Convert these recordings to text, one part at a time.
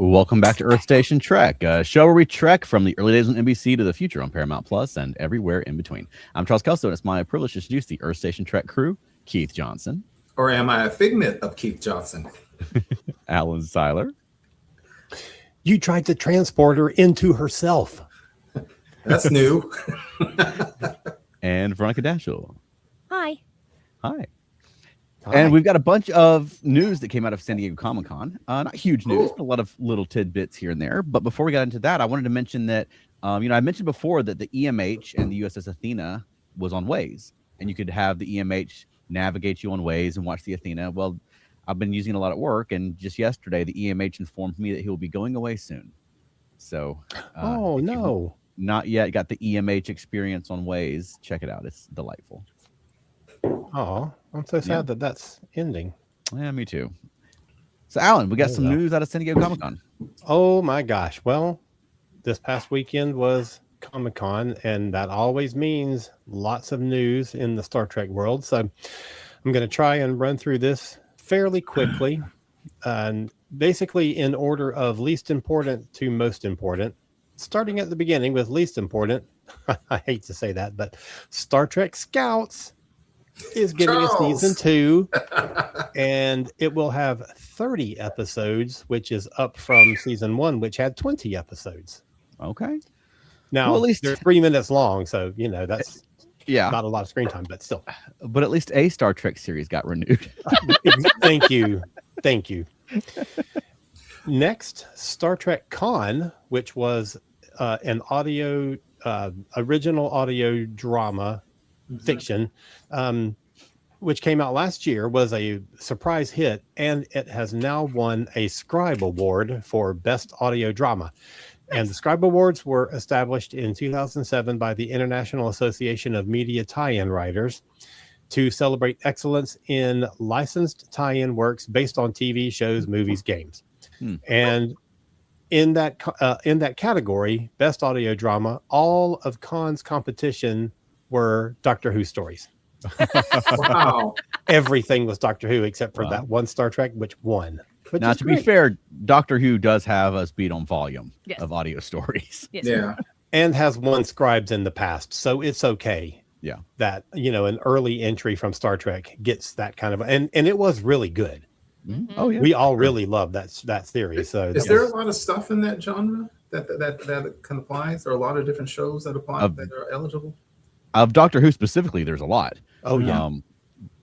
Welcome back to Earth Station Trek, a show where we trek from the early days on NBC to the future on Paramount Plus and everywhere in between. I'm Charles Kelso, and it's my privilege to introduce the Earth Station Trek crew: Keith Johnson. Or am I a figment of Keith Johnson? Alan Seiler. You tried to transport her into herself. That's new. And Veronica Dashel. Hi. Hi. And we've got a bunch of news that came out of San Diego Comic-Con. Not huge news, but a lot of little tidbits here and there. But before we got into that, I wanted to mention that, I mentioned before that the EMH and the USS Athena was on Waze. And you could have the EMH navigate you on Waze and watch the Athena. Well, I've been using it a lot at work. And just yesterday, the EMH informed me that he will be going away soon. So, oh, no. Not yet got the EMH experience on Waze. Check it out. It's delightful. Oh, I'm so sad that that's ending. Yeah, me too. So, Alan, we got some news out of San Diego Comic-Con. Oh, my gosh. Well, this past weekend was Comic-Con, and that always means lots of news in the Star Trek world. So I'm going to try and run through this fairly quickly, and basically in order of least important to most important. Starting at the beginning with least important, I hate to say that, but Star Trek Scouts is getting a season 2, and it will have 30 episodes, which is up from season 1, which had 20 episodes. Okay. Now, at least they're 3 minutes long, so that's not a lot of screen time, but still. But at least a Star Trek series got renewed. Thank you. Next, Star Trek Con, which was an original audio drama fiction, which came out last year, was a surprise hit, and it has now won a Scribe Award for Best Audio Drama. Nice. And the Scribe Awards were established in 2007 by the International Association of Media Tie-In Writers to celebrate excellence in licensed tie-in works based on TV shows, movies, games. And in that category, Best Audio Drama, all of Con's competition were Doctor Who stories. Wow. Everything was Doctor Who except for that one Star Trek, which won. Now, to be fair, Doctor Who does have us beat on volume of audio stories. Yes. Yeah. And has won Scribes in the past. So it's okay. Yeah. That, an early entry from Star Trek gets that kind of, and it was really good. Mm-hmm. Oh, yeah. We all really love that series. So is there a lot of stuff in that genre that kind of applies? There are a lot of different shows that apply that are eligible? Of Doctor Who specifically, there's a lot. Oh, yeah.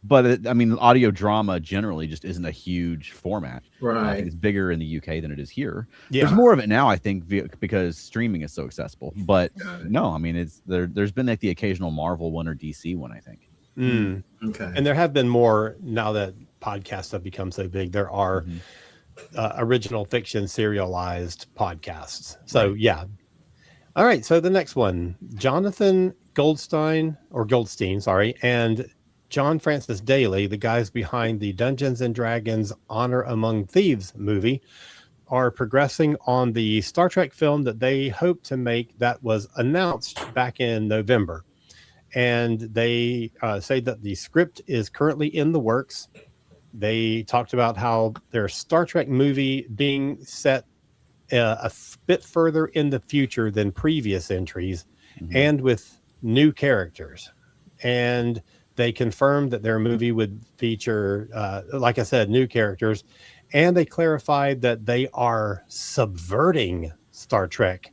But audio drama generally just isn't a huge format. Right. It's bigger in the UK than it is here. Yeah. There's more of it now, I think, because streaming is so accessible. But no, it's there's been like the occasional Marvel one or DC one, I think. Okay. And there have been more now that podcasts have become so big. There are original fiction serialized podcasts. So yeah. All right. So the next one, Jonathan Goldstein, and John Francis Daly, the guys behind the Dungeons and Dragons Honor Among Thieves movie, are progressing on the Star Trek film that they hope to make that was announced back in November. And they say that the script is currently in the works. They talked about how their Star Trek movie being set a bit further in the future than previous entries and with new characters. And they confirmed that their movie would feature, like I said, new characters. And they clarified that they are subverting Star Trek.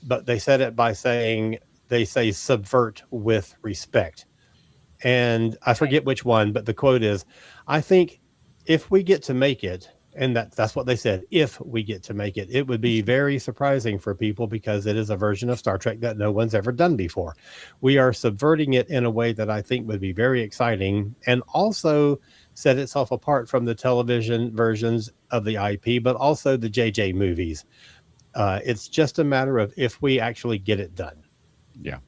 But they said it by saying, they say subvert with respect. And I forget which one, but the quote is, I think if we get to make it, and that's what they said, if we get to make it, it would be very surprising for people because it is a version of Star Trek that no one's ever done before. We are subverting it in a way that I think would be very exciting and also set itself apart from the television versions of the IP, but also the JJ movies. It's just a matter of if we actually get it done. Yeah.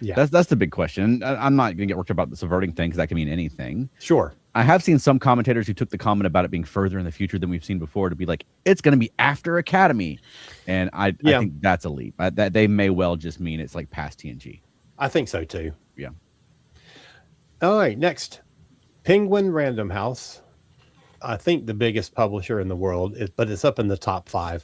Yeah. That's the big question. I'm not going to get worked up about the subverting thing because that can mean anything. Sure. I have seen some commentators who took the comment about it being further in the future than we've seen before to be like, it's going to be after Academy. And I think that's a leap. That they may well just mean it's like past TNG. I think so too. Yeah. All right. Next, Penguin Random House I think, the biggest publisher in the world, but it's up in the top 5.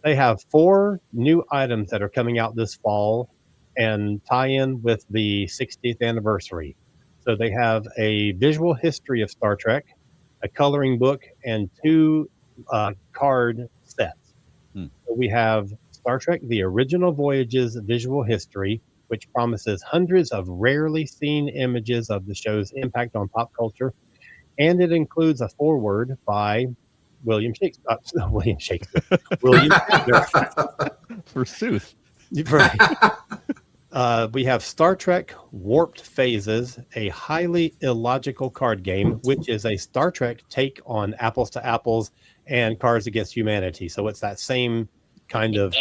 They have 4 new items that are coming out this fall and tie in with the 60th anniversary. So they have a visual history of Star Trek, a coloring book, and 2 card sets. So we have Star Trek: The Original Voyages visual history, which promises hundreds of rarely seen images of the show's impact on pop culture, and it includes a foreword by William Shakespeare. William Shatner. Forsooth. Right. We have Star Trek Warped Phases, a highly illogical card game, which is a Star Trek take on Apples to Apples and Cards Against Humanity. So it's that same kind of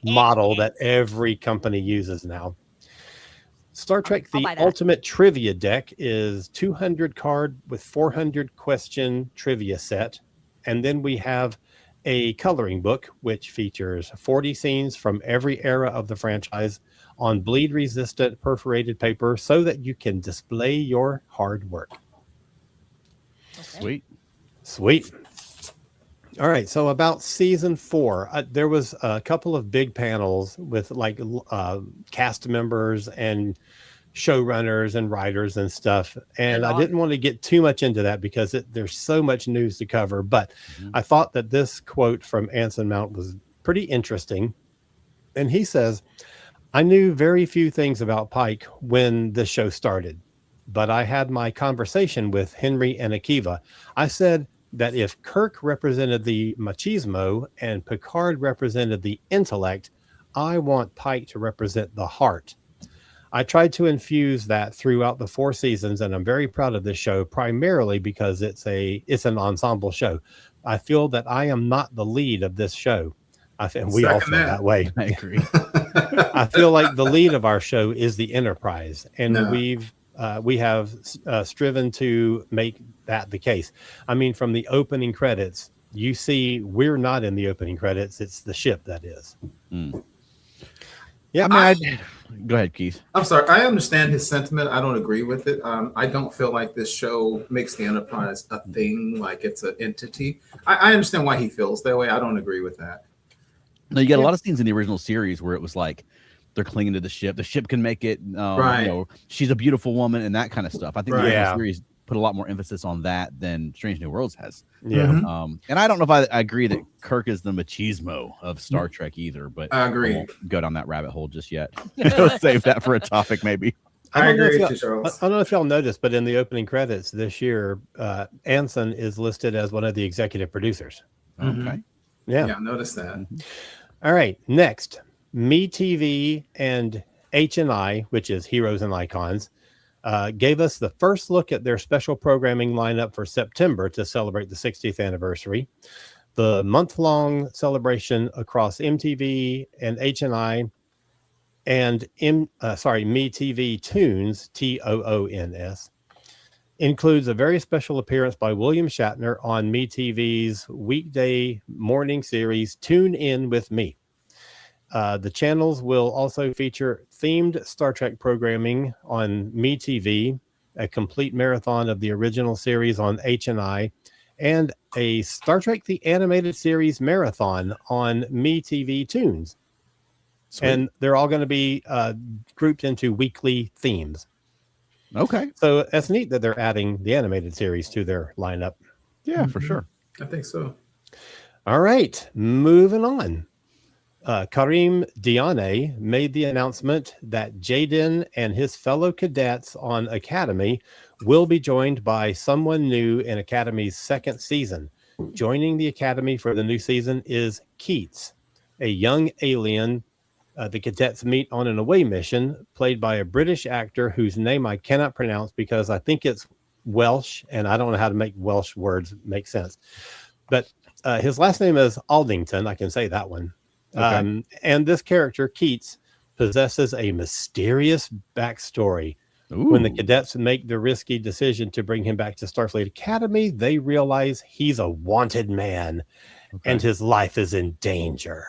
model that every company uses now. Star Trek The Ultimate Trivia Deck is 200 card with 400 question trivia set. And then we have a coloring book, which features 40 scenes from every era of the franchise on bleed-resistant perforated paper so that you can display your hard work. Okay. Sweet. All right. So about season 4, there was a couple of big panels with like cast members and showrunners and writers and stuff. And I didn't want to get too much into that because there's so much news to cover. But I thought that this quote from Anson Mount was pretty interesting. And he says, "I knew very few things about Pike when the show started, but I had my conversation with Henry and Akiva. I said that if Kirk represented the machismo and Picard represented the intellect, I want Pike to represent the heart. I tried to infuse that throughout the 4 seasons, and I'm very proud of this show, primarily because it's an ensemble show. I feel that I am not the lead of this show." And we all feel that way. I agree. I feel like the lead of our show is the Enterprise, and we have striven to make that the case. I mean, from the opening credits, you see we're not in the opening credits; it's the ship that is. Yeah, go ahead, Keith. I'm sorry. I understand his sentiment. I don't agree with it. I don't feel like this show makes the Enterprise a thing, like it's an entity. I understand why he feels that way. I don't agree with that. No, you get a lot of scenes in the original series where it was like they're clinging to the ship. The ship can make it. Right. You know, she's a beautiful woman and that kind of stuff. I think the original series put a lot more emphasis on that than Strange New Worlds has. Yeah. And I don't know if I agree that Kirk is the machismo of Star Trek either, but I agree. I won't go down that rabbit hole just yet. Let's save that for a topic, maybe. I agree with you, Charles. I don't know if y'all noticed, but in the opening credits this year, Anson is listed as one of the executive producers. Okay. Yeah. Yeah, I noticed that. All right. Next, MeTV and HNI, which is Heroes and Icons, gave us the first look at their special programming lineup for September to celebrate the 60th anniversary. The month-long celebration across MTV and HNI and MeTV Toons, TOONS, includes a very special appearance by William Shatner on MeTV's weekday morning series, Tune In With Me. The channels will also feature themed Star Trek programming on MeTV, a complete marathon of the original series on HNI, and a Star Trek The Animated Series marathon on MeTV Toons. Sweet. And they're all going to be grouped into weekly themes. Okay. So that's neat that they're adding the animated series to their lineup. Yeah, for sure. I think so. All right, moving on. Karim Diane made the announcement that Jaden and his fellow cadets on Academy will be joined by someone new in Academy's 2nd season. Joining the Academy for the new season is Keats, a young alien the cadets meet on an away mission, played by a British actor whose name I cannot pronounce because I think it's Welsh, and I don't know how to make Welsh words make sense. But his last name is Aldington. I can say that one. Okay. And this character, Keats, possesses a mysterious backstory. Ooh. When the cadets make the risky decision to bring him back to Starfleet Academy, they realize he's a wanted man, and his life is in danger.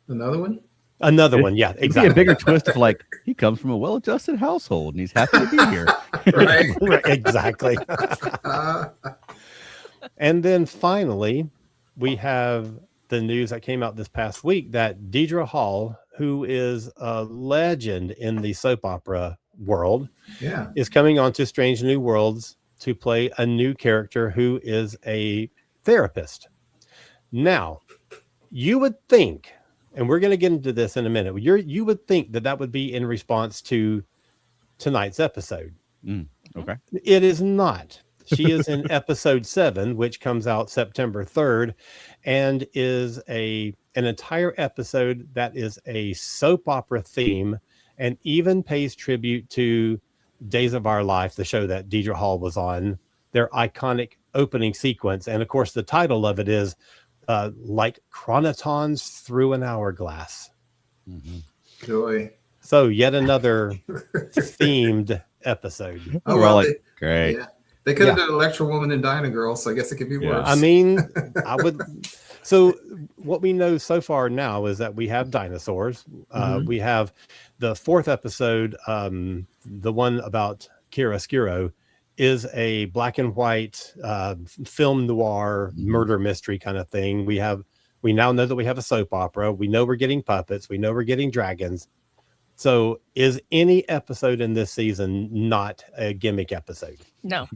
Another one? Another one, yeah, exactly. It'd be a bigger twist of like, he comes from a well-adjusted household and he's happy to be here. Right. Exactly. And then finally, we have the news that came out this past week that Deidre Hall, who is a legend in the soap opera world, is coming on to Strange New Worlds to play a new character who is a therapist. Now, you would think, and we're going to get into this in a minute, you would think that would be in response to tonight's episode. Okay. It is not. She is in episode 7, which comes out September 3rd, and is an entire episode that is a soap opera theme, and even pays tribute to Days of Our Life, the show that Deidre Hall was on, their iconic opening sequence. And of course, the title of it is like chronotons through an hourglass. Joy. So yet another themed episode. Oh, well, great. Yeah. They could have done Electra Woman and Dinah Girl, so I guess it could be worse. I mean, I would. So what we know so far now is that we have dinosaurs. We have the 4th episode, the one about chiaroscuro, is a black and white film noir murder mystery kind of thing. We now know that we have a soap opera. We know we're getting puppets. We know we're getting dragons. So is any episode in this season not a gimmick episode? No.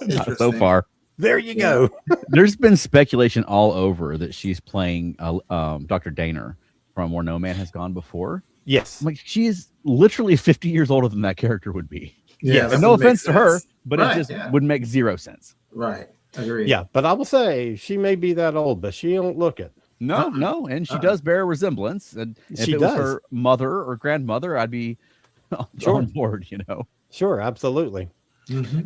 Not so far. There you go. There's been speculation all over that she's playing Dr. Daner from Where No Man Has Gone Before. Yes. Like, she is literally 50 years older than that character would be. Yeah. And no offense to her, but it just would make zero sense. Right. Agreed. Yeah, but I will say she may be that old, but she don't look it. No, and she does bear a resemblance. And if it was her mother or grandmother, I'd be on board, Sure, absolutely.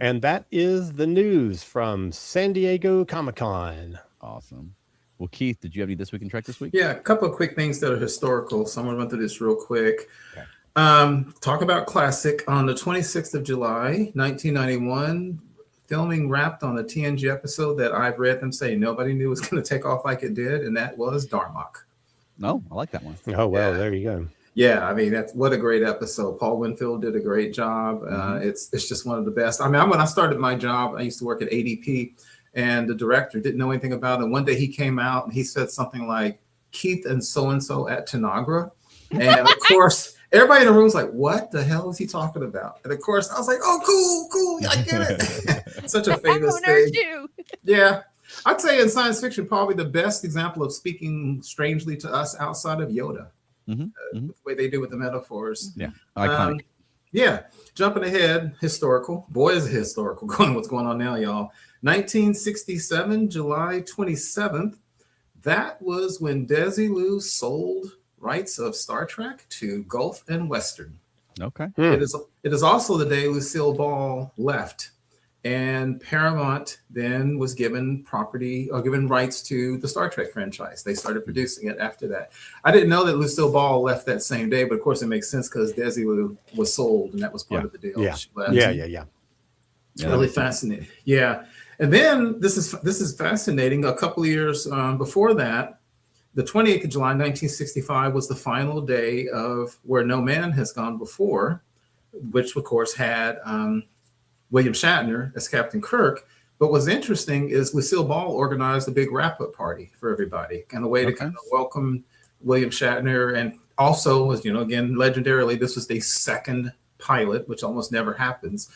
And that is the news from San Diego Comic-Con. Awesome. Well, Keith, did you have any This Week in Trek this week? Yeah, a couple of quick things that are historical. So I'm going to run through this real quick. Okay. Talk about classic. On the 26th of July, 1991, filming wrapped on the TNG episode that I've read them say nobody knew was going to take off like it did, and that was Darmok. No, I like that one. Oh, well, there you go. Yeah, I mean, what a great episode. Paul Winfield did a great job. It's just one of the best. I mean, when I started my job, I used to work at ADP, and the director didn't know anything about it. One day he came out and he said something like, Keith and so-and-so at Tanagra. And of course, everybody in the room was like, what the hell is he talking about? And of course, I was like, oh, cool. I get it. Such a famous thing. Too. Yeah. I'd say in science fiction, probably the best example of speaking strangely to us outside of Yoda. The way they do with the metaphors. Yeah. Iconic. Jumping ahead, historical. Boy, is it historical what's going on now, y'all. 1967, July 27th. That was when Desilu sold rights of Star Trek to Gulf and Western. Okay. It is also the day Lucille Ball left, and Paramount then was given rights to the Star Trek franchise. They started producing it after that. I didn't know that Lucille Ball left that same day, but of course it makes sense because Desilu was sold, and that was part of the deal. Yeah. She left. Yeah. It's really fascinating. Yeah. And then this is fascinating. A couple of years before that, the 28th of July, 1965 was the final day of Where No Man Has Gone Before, which of course had William Shatner as Captain Kirk. But what's interesting is Lucille Ball organized a big wrap-up party for everybody, and a way to kind of welcome William Shatner. And also, as again, legendarily, this was the second pilot, which almost never happens.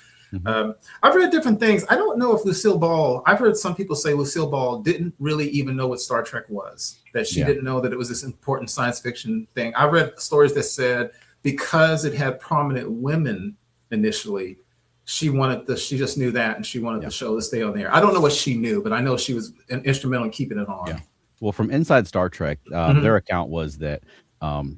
I've read different things. I don't know if Lucille Ball, I've heard some people say Lucille Ball didn't really even know what Star Trek was, that she didn't know that it was this important science fiction thing. I've read stories that said because it had prominent women initially, she just knew that, and she wanted the show to stay on there. I don't know what she knew, but I know she was instrumental in keeping it on. Yeah. Well, from Inside Star Trek, their account was that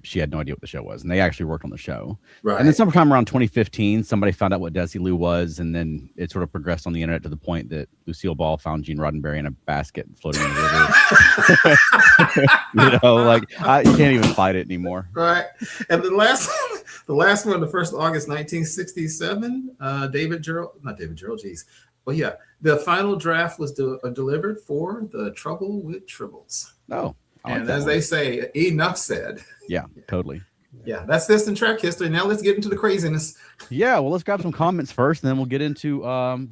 she had no idea what the show was, and they actually worked on the show. Right. And then sometime around 2015, somebody found out what Desilu was, and then it sort of progressed on the internet to the point that Lucille Ball found Gene Roddenberry in a basket floating in the river. You can't even fight it anymore. Right. And the last one, the 1st of August, 1967, the final draft was delivered for The Trouble with Tribbles. Oh. And as they say, enough said. Yeah, totally. Yeah, that's this in track history. Now let's get into the craziness. Yeah, well, let's grab some comments first, and then we'll get into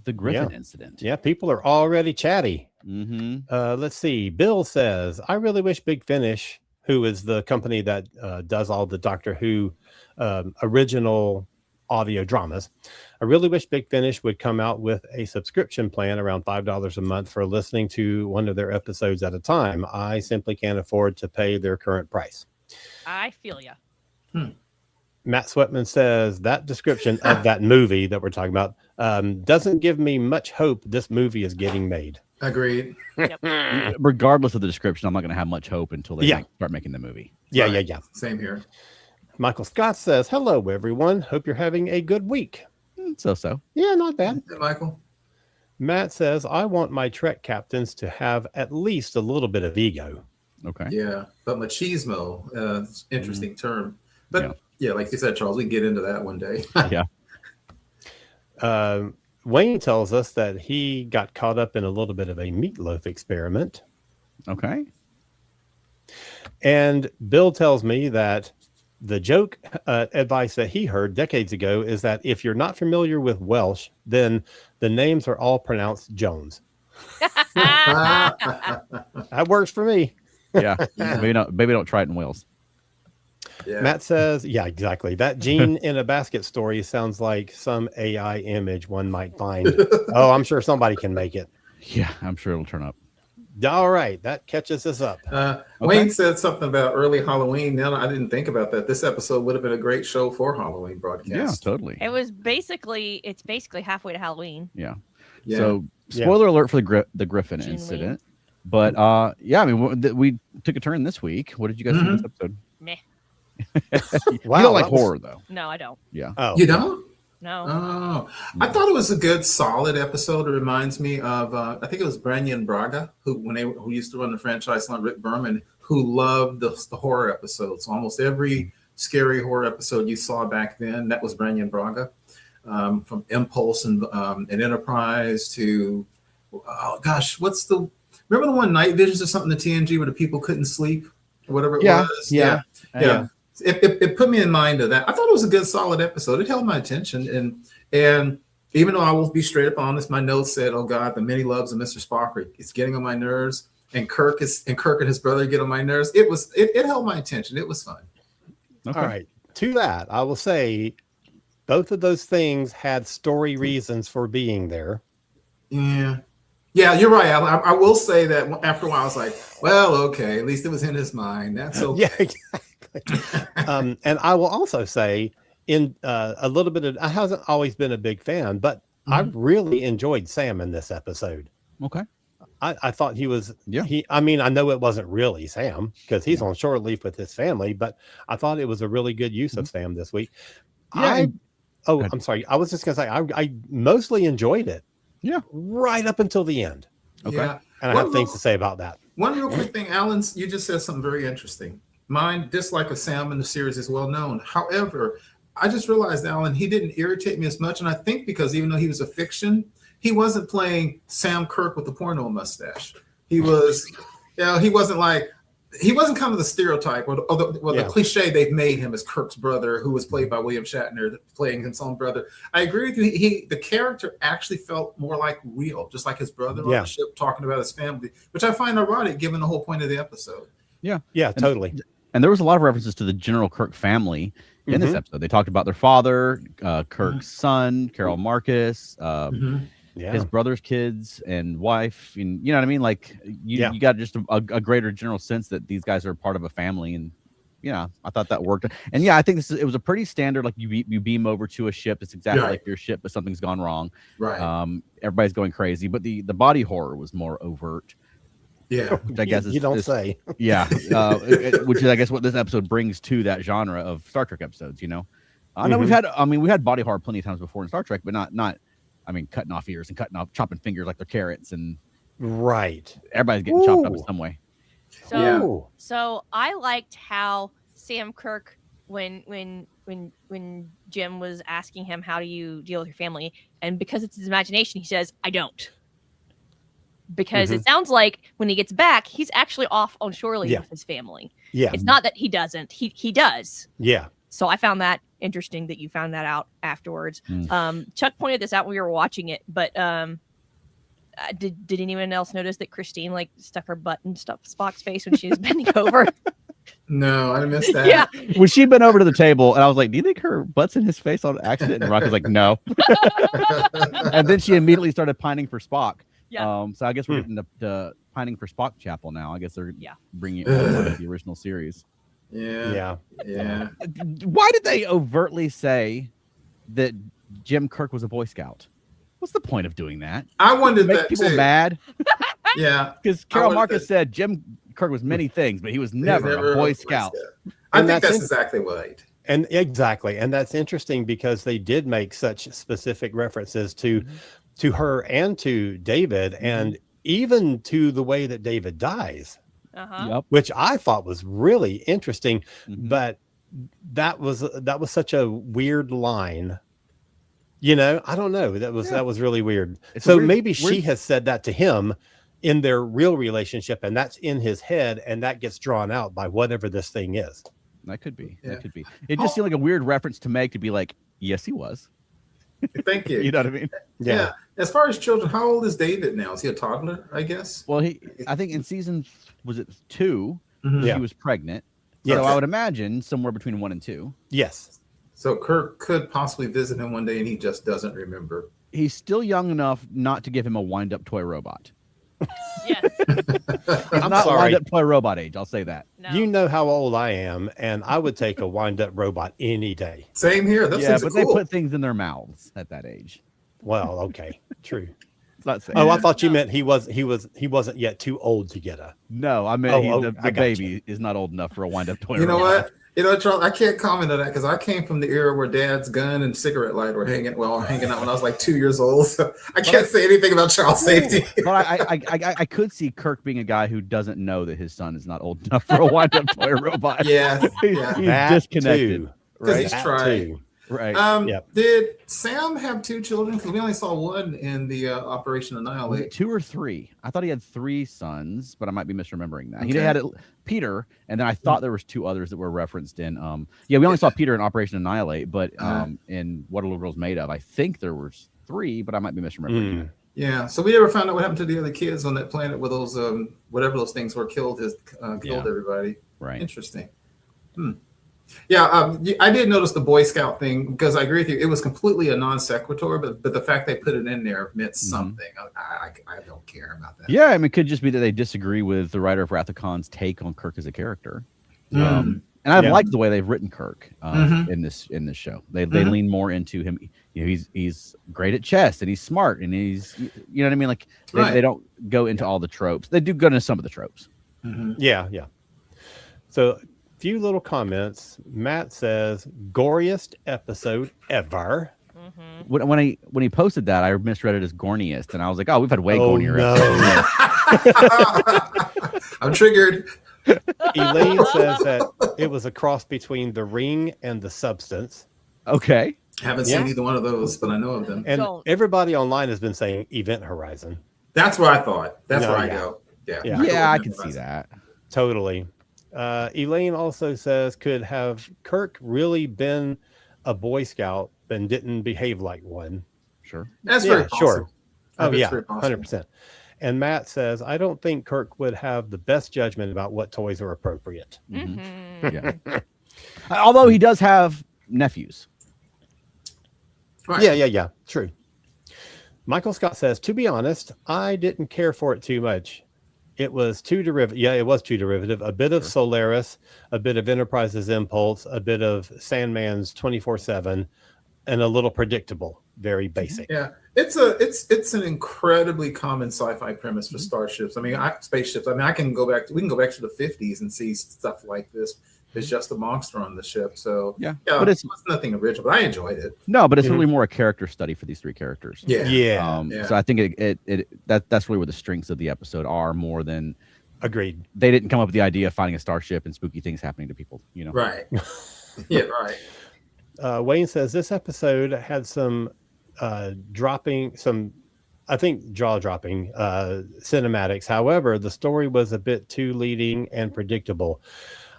the Griffin incident. Yeah, people are already chatty. Mm-hmm. Let's see. Bill says, I really wish Big Finish, who is the company that does all the Doctor Who original audio dramas, I really wish Big Finish would come out with a subscription plan around $5 a month for listening to one of their episodes at a time. I simply can't afford to pay their current price. I feel ya. Matt Sweatman says that description of that movie that we're talking about doesn't give me much hope this movie is getting made. Agreed. Yep. Regardless of the description, I'm not going to have much hope until they start making the movie. Yeah. Same here. Michael Scott says, hello, everyone. Hope you're having a good week. So. Yeah, not bad. Hey, Michael. Matt says, I want my Trek captains to have at least a little bit of ego. Okay. Yeah, but machismo, interesting term. But yeah, like you said, Charles, we can get into that one day. Yeah. Wayne tells us that he got caught up in a little bit of a meatloaf experiment. Okay. And Bill tells me that the joke advice that he heard decades ago is that if you're not familiar with Welsh, then the names are all pronounced Jones. That works for me. Yeah. Maybe don't try it in Wales. Yeah. Matt says, yeah, exactly. That Gene in a basket story sounds like some AI image one might find. Oh, I'm sure somebody can make it. Yeah, I'm sure it'll turn up. All right, that catches us up. Wayne said something about early Halloween. Now, I didn't think about that. This episode would have been a great show for Halloween broadcast. Yeah, totally. It's basically halfway to Halloween. Yeah. So, spoiler alert for the Griffin incident. But yeah, I mean, we took a turn this week. What did you guys think of this episode? Meh. Wow, you don't like horror, though. No, I don't. Yeah. Oh, you don't? No. Oh, I thought it was a good, solid episode. It reminds me of, I think it was Branyan Braga, who used to run the franchise on Rick Berman, who loved the horror episodes. Almost every scary horror episode you saw back then, that was Branyan Braga. From Impulse and Enterprise to, oh gosh, remember the one Night Visions or something, the TNG where the people couldn't sleep or whatever it was? Yeah. It put me in mind of that. I thought it was a good, solid episode. It held my attention, and even though I will be straight up honest, my notes said, "Oh God, the many loves of Mr. Spock it's getting on my nerves," and Kirk and his brother get on my nerves. It held my attention. It was fun. Okay. All right. To that, I will say, both of those things had story reasons for being there. Yeah, you're right. I will say that after a while, I was like, "Well, okay, at least it was in his mind." That's okay. Yeah, exactly. And I will also say, in a little bit of, I haven't always been a big fan, but I really enjoyed Sam in this episode. Okay. I thought he was, I mean, I know it wasn't really Sam because he's on short leave with his family, but I thought it was a really good use of Sam this week. I'm sorry. I was just going to say, I mostly enjoyed it. Yeah. Right up until the end. Okay. Yeah. And I have things to say about that. One real quick thing, Alan, you just said something very interesting. My dislike of Sam in the series is well known. However, I just realized, Alan, he didn't irritate me as much. And I think because even though he was a fiction, he wasn't playing Sam Kirk with the porno mustache. He was, he wasn't kind of the stereotype or the cliche they've made him as Kirk's brother, who was played by William Shatner, playing his own brother. I agree with you. The character actually felt more like real, just like his brother on the ship talking about his family, which I find ironic given the whole point of the episode. Yeah, totally. And there was a lot of references to the General Kirk family in this episode. They talked about their father, Kirk's son, Carol Marcus, his brother's kids and wife. And you know what I mean? Like you got just a greater general sense that these guys are part of a family. And I thought that worked. And I think it was a pretty standard, like you beam over to a ship. It's exactly like your ship, but something's gone wrong. Right. Everybody's going crazy, but the body horror was more overt. Yeah, which I guess you don't say. Yeah, which is I guess what this episode brings to that genre of Star Trek episodes. I know we've had body horror plenty of times before in Star Trek, but not. I mean, cutting off ears and chopping fingers like they're carrots, and everybody's getting chopped up in some way. So I liked how Sam Kirk, when Jim was asking him, "How do you deal with your family?" and because it's his imagination, he says, "I don't." Because it sounds like when he gets back, he's actually off on shore leave with his family. Yeah. It's not that he doesn't. He does. Yeah. So I found that interesting that you found that out afterwards. Chuck pointed this out when we were watching it, but did anyone else notice that Christine like stuck her butt in Spock's face when she was bending over? No, I missed that. Yeah. When she bent over to the table, and I was like, "Do you think her butt's in his face on accident?" And Rock was like, "No." And then she immediately started pining for Spock. Yeah. So I guess we're getting the pining for Spock chapel now. I guess they're bringing it over to the original series. Yeah. Why did they overtly say that Jim Kirk was a Boy Scout? What's the point of doing that? I wondered Make that people too. mad. Yeah, Because Carol Marcus said Jim Kirk was many things, but he was never a Boy Scout. I think that's exactly right. And exactly. And that's interesting because they did make such specific references to her and to David, and even to the way that David dies, which I thought was really interesting. But that was such a weird line. You know, I don't know. That was really weird. So maybe she has said that to him in their real relationship, and that's in his head, and that gets drawn out by whatever this thing is. That could be. That could be. It just seemed like a weird reference to make, to be like, yes, he was. Thank you. You know what I mean? Yeah. As far as children, how old is David now? Is he a toddler, I guess? Well, I think in season, was it 2, Mhm. she was pregnant. Yeah. So I would imagine somewhere between 1 and 2. Yes. So Kirk could possibly visit him one day, and he just doesn't remember. He's still young enough not to give him a wind-up toy robot. Yes. He's not sorry. wind-up toy robot age. I'll say that. No. You know how old I am, and I would take a wind-up robot any day. Same here. Those things but are they cool. put things in their mouths at that age. Well, okay, true. It's not saying. Oh, I thought you meant he wasn't yet too old to get a. No, I meant the I got baby is not old enough for a wind-up toy You know robot. what? You know, Charles, I can't comment on that because I came from the era where Dad's gun and cigarette light were hanging out when I was like 2 years old. So I can't say anything about child safety. But I could see Kirk being a guy who doesn't know that his son is not old enough for a wind-up toy robot. Yeah, He's That disconnected. too. Because he's That trying. too. Right. Yep. Did Sam have 2 children? Because we only saw one in the Operation Was it Annihilate. 2 or 3? I thought he had 3 sons, but I might be misremembering that. He Okay. had Peter, and then I thought there was 2 others that were referenced in. We only saw Peter in Operation Annihilate, but in What a Little Girl's Made Of, I think there was 3, but I might be misremembering. that. Yeah, so we never found out what happened to the other kids on that planet where those whatever those things were killed everybody. Right. Interesting. Yeah, I did notice the Boy Scout thing because I agree with you. It was completely a non sequitur, but the fact they put it in there meant something. I don't care about that. Yeah, I mean, it could just be that they disagree with the writer of Wrath of Khan's take on Kirk as a character. And I've liked the way they've written Kirk in this show. They lean more into him. You know, he's great at chess, and he's smart, and he's, you know what I mean. Like they don't go into all the tropes. They do go into some of the tropes. Yeah. So, few little comments. Matt says, "Goriest episode ever." When he posted that, I misread it as gorniest, and I was like, "Oh, we've had way Oh, gornier." no. episodes. I'm triggered. Elaine says that it was a cross between The Ring and The Substance. Okay. Haven't seen either one of those, but I know of them. And Don't. everybody online has been saying Event Horizon. That's where I thought. That's No, where I yeah. go. Yeah. Yeah. go with Yeah, I Event can see Horizon. that. Totally. Elaine also says, could have Kirk really been a Boy Scout and didn't behave like one? Sure. That's Yeah, very possible. sure. Oh, That's yeah, very possible. 100%. And Matt says, I don't think Kirk would have the best judgment about what toys are appropriate. Yeah. Although he does have nephews. Right. Yeah. True. Michael Scott says, to be honest, I didn't care for it too much. It was too derivative. Yeah, it was too derivative. A bit of Solaris, a bit of Enterprise's Impulse, a bit of Sandman's 24/7, and a little predictable. Very basic. Yeah, it's an incredibly common sci-fi premise for starships. I mean, spaceships. I mean, we can go back to the 50s and see stuff like this. It's just a monster on the ship. So but it's nothing original. But I enjoyed it. no, but it's really more a character study for these 3 characters. Yeah. So I think that's really where the strengths of the episode are, more than Agreed. they didn't come up with the idea of finding a starship and spooky things happening to people. You know. Right. Yeah. Right. Wayne says this episode had some jaw-dropping cinematics. However, the story was a bit too leading and predictable.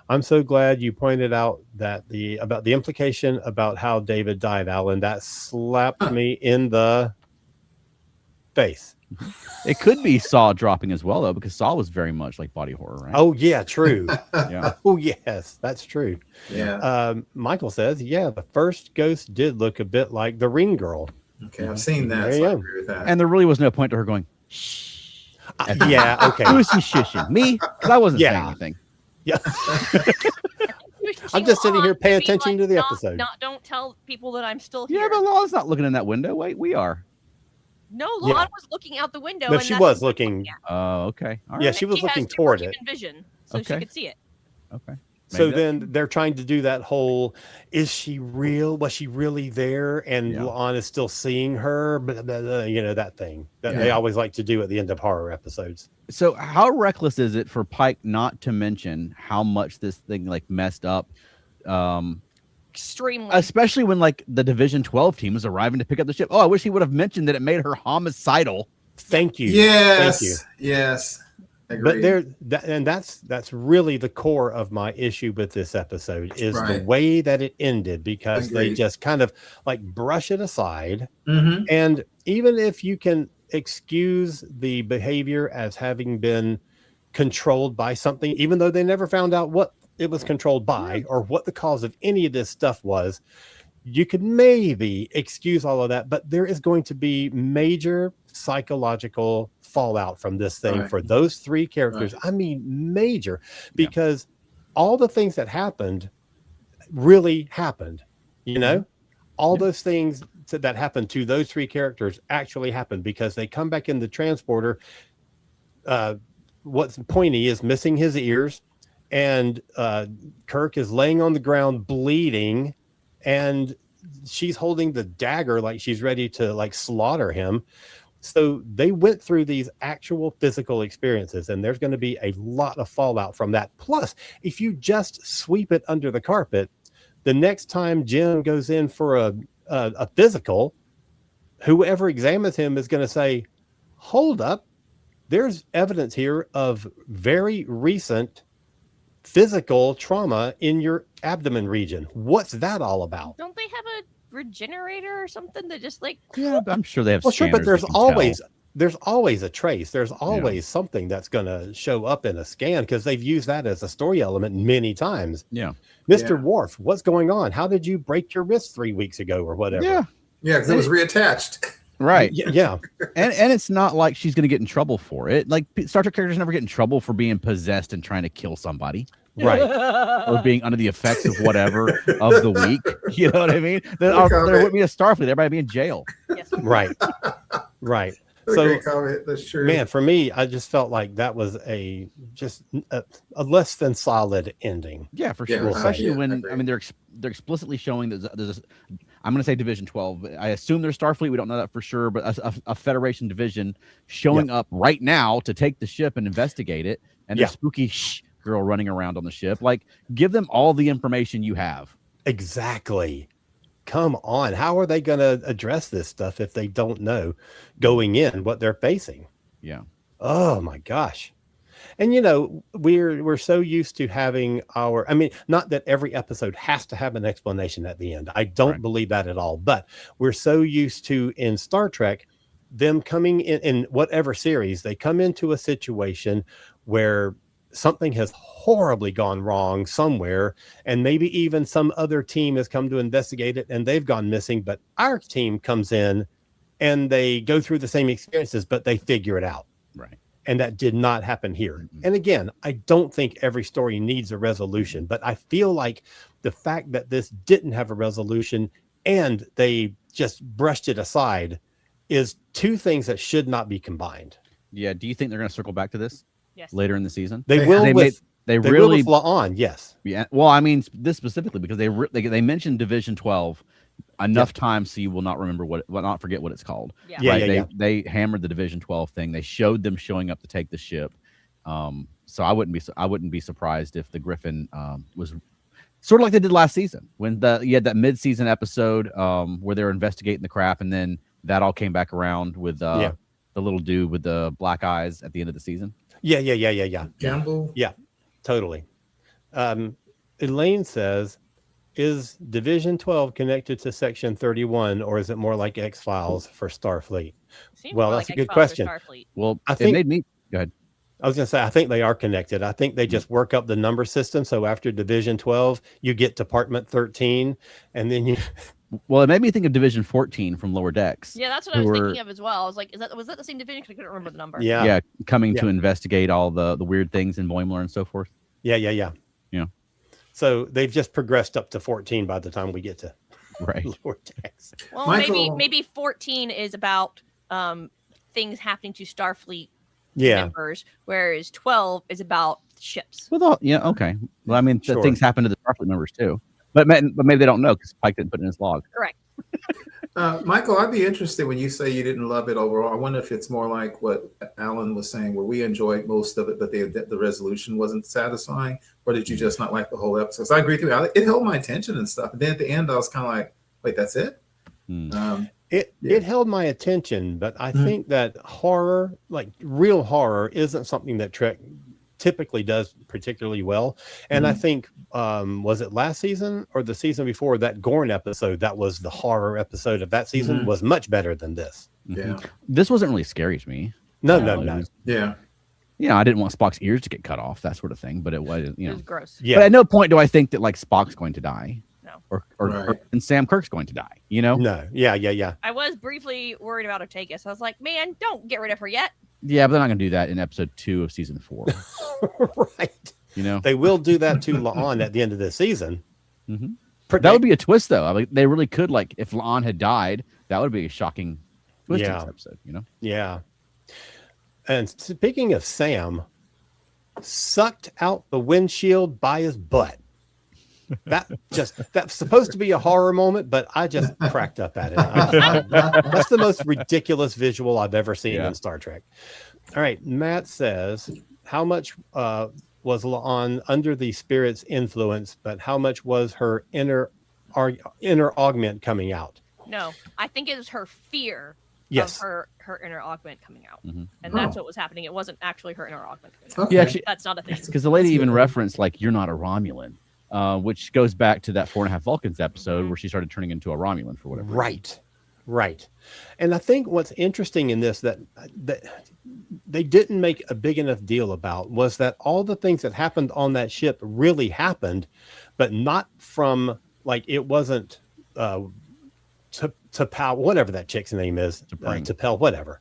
I'm so glad you pointed out that about the implication about how David died, Alan. That slapped me in the face. It could be Saw dropping as well, though, because Saw was very much like body horror, right? Oh yeah, true. Yeah. Oh yes, that's true. Yeah. Michael says, yeah, the first ghost did look a bit like the Ring Girl. Okay, I've seen that. There So you I go. agree with that. And there really was no point to her going, shh. Yeah, okay. Who is he shushing? Me? Because I wasn't saying Yeah. anything. Yeah. Pushing I'm just sitting on here paying be attention to the "Not- episode." Don't tell people that I'm still Yeah, here. but Lana's not looking in that window. Wait, we are. No, Yeah. Lana was looking out the window. No, and she that's was what looking. at. Oh, okay. All right. Yeah, she was has looking toward it. superhuman vision, so Okay. she could see it. Okay. So Maybe then they're trying to do that whole, is she real? Was she really there? And Yeah. Lana's still seeing her, but that thing that they Yeah. always like to do at the end of horror episodes. So how reckless is it for Pike not to mention how much this thing like messed up? Extremely. Especially when like the Division 12 team is arriving to pick up the ship. Oh, I wish he would have mentioned that it made her homicidal. Thank you. Yes. Thank you. Yes. Agreed. But that's really the core of my issue with this episode is the Right. way that it ended, because they Agreed. just kind of like brush it aside. Mhm. And even if you can excuse the behavior as having been controlled by something, even though they never found out what it was controlled by or what the cause of any of this stuff was, you could maybe excuse all of that. But there is going to be major psychological fallout from this thing Right. for those three characters. Right. I mean, major, because all the things that happened really happened, all Yeah. those things that happened to those three characters actually happened, because they come back in the transporter. What's pointy is missing his ears, and Kirk is laying on the ground bleeding, and she's holding the dagger like she's ready to like slaughter him. So they went through these actual physical experiences, and there's going to be a lot of fallout from that. Plus, if you just sweep it under the carpet, the next time Jim goes in for a physical, whoever examines him is going to say, hold up, there's evidence here of very recent physical trauma in your abdomen region. What's that all about? Don't they have a regenerator or something that just like Yeah, I'm sure they have. Well, sure, but scanners there's that can always a trace. There's always something that's going to show up in a scan, because they've used that as a story element many times. Yeah. Mr. Yeah. Worf, what's going on? How did you break your wrist 3 weeks ago or whatever? Yeah. Yeah, because it was reattached. Right. Yeah. And it's not like she's going to get in trouble for it. Like Star Trek characters never get in trouble for being possessed and trying to kill somebody Right. or being under the effects of whatever of the week. You know what I mean? There wouldn't be a Starfleet. Everybody be in jail. yes. Right. Right. That's a So, great comment. That's true. man, for me, I just felt like that was a less than solid ending. Yeah, for Yeah, sure. we'll say. Especially Yeah, I when agree. they're explicitly showing that there's I'm going to say Division 12. But I assume there's Starfleet. We don't know that for sure, but a Federation division showing up right now to take the ship and investigate it. And there's spooky girl running around on the ship. Like, give them all the information you have. Exactly. Come on. How are they going to address this stuff if they don't know going in what they're facing? Yeah. Oh my gosh. And we're so used to having not that every episode has to have an explanation at the end. I don't believe that at all, but we're so used to, in Star Trek, them coming in whatever series, they come into a situation where something has horribly gone wrong somewhere, and maybe even some other team has come to investigate it and they've gone missing, but our team comes in and they go through the same experiences, but they figure it out. Right. And that did not happen here. Mm-hmm. And again, I don't think every story needs a resolution, but I feel like the fact that this didn't have a resolution and they just brushed it aside is two things that should not be combined. Yeah. Do you think they're going to circle back to this Yes. later in the season? They They- will They with They will really with La'an, yes. Yeah. Well, I mean this specifically because they mentioned Division 12 enough times so you will not remember not forget what it's called. Yeah. Yeah, Right? yeah, They hammered the Division 12 thing. They showed them showing up to take the ship. So I wouldn't be surprised if the Griffin was sort of like they did last season when you had that mid-season episode where they were investigating the craft, and then that all came back around with the little dude with the black eyes at the end of the season. Yeah. Gamble. Totally. Elaine says, is Division 12 connected to Section 31, or is it more like X-Files for Starfleet? Seems Well, more that's like a good X-Files or question. Starfleet. Well, I it think- made me go ahead. I was going to say, I think they are connected. I think they just work up the number system. So after Division 12, you get Department 13, and then you. Well, it made me think of Division 14 from Lower Decks. Yeah, that's what I was thinking of as well. I was like, was that the same division? 'Cause I couldn't remember the number. Yeah. Coming Yeah. to investigate all the weird things in Boimler and so forth. Yeah. Yeah. So they've just progressed up to 14 by the time we get to Right. Lower Decks. Well, Michael- maybe 14 is about things happening to Starfleet Yeah. members, whereas 12 is about ships. Well, okay. Well, I mean, Sure. things happen to the Starfleet members too, but maybe they don't know because Pike didn't put it in his log. Correct. Michael, I'd be interested when you say you didn't love it overall. I wonder if it's more like what Alan was saying, where we enjoyed most of it, but the resolution wasn't satisfying, or did you just not like the whole episode? So I agree with you. It held my attention and stuff. And then at the end, I was kind of like, wait, that's it? It held my attention, but I think that horror, like real horror, isn't something that Trek typically does particularly well. And I think, was it last season or the season before, that Gorn episode, that was the horror episode of that season, was much better than this. Yeah. This wasn't really scary to me. No. Yeah. Yeah, I didn't want Spock's ears to get cut off, that sort of thing. But it was, It was gross. Yeah. But at no point do I think that like Spock's going to die. No. Or Right. and Sam Kirk's going to die. You know. No. Yeah. I was briefly worried about Otegas. I was like, man, don't get rid of her yet. Yeah, but they're not going to do that in episode 2 of season 4. Right. You know. They will do that to La'an at the end of this season. Mhm. That would be a twist, though. I mean, they really could, like, if La'an had died, that would be a shocking twist in this episode, you know? Yeah. And speaking of Sam, sucked out the windshield by his butt. That's supposed to be a horror moment, but I just cracked up at it. That's the most ridiculous visual I've ever seen in Star Trek. All right. Matt says, how much was La'an under the spirit's influence, but how much was her inner augment coming out? No, I think it was her fear Yes. of her inner augment coming out. Mhm. And that's what was happening. It wasn't actually her inner augment coming out. Okay. Yeah, actually, That's not a thing. because the lady That's even good. referenced, like, you're not a Romulan, which goes back to that 4.5 Vulcans episode where she started turning into a Romulan for whatever reason. Right. And I think what's interesting in this that they didn't make a big enough deal about was that all the things that happened on that ship really happened, but not from, like, it wasn't T'Pau, whatever that chick's name is, T'Pel, whatever.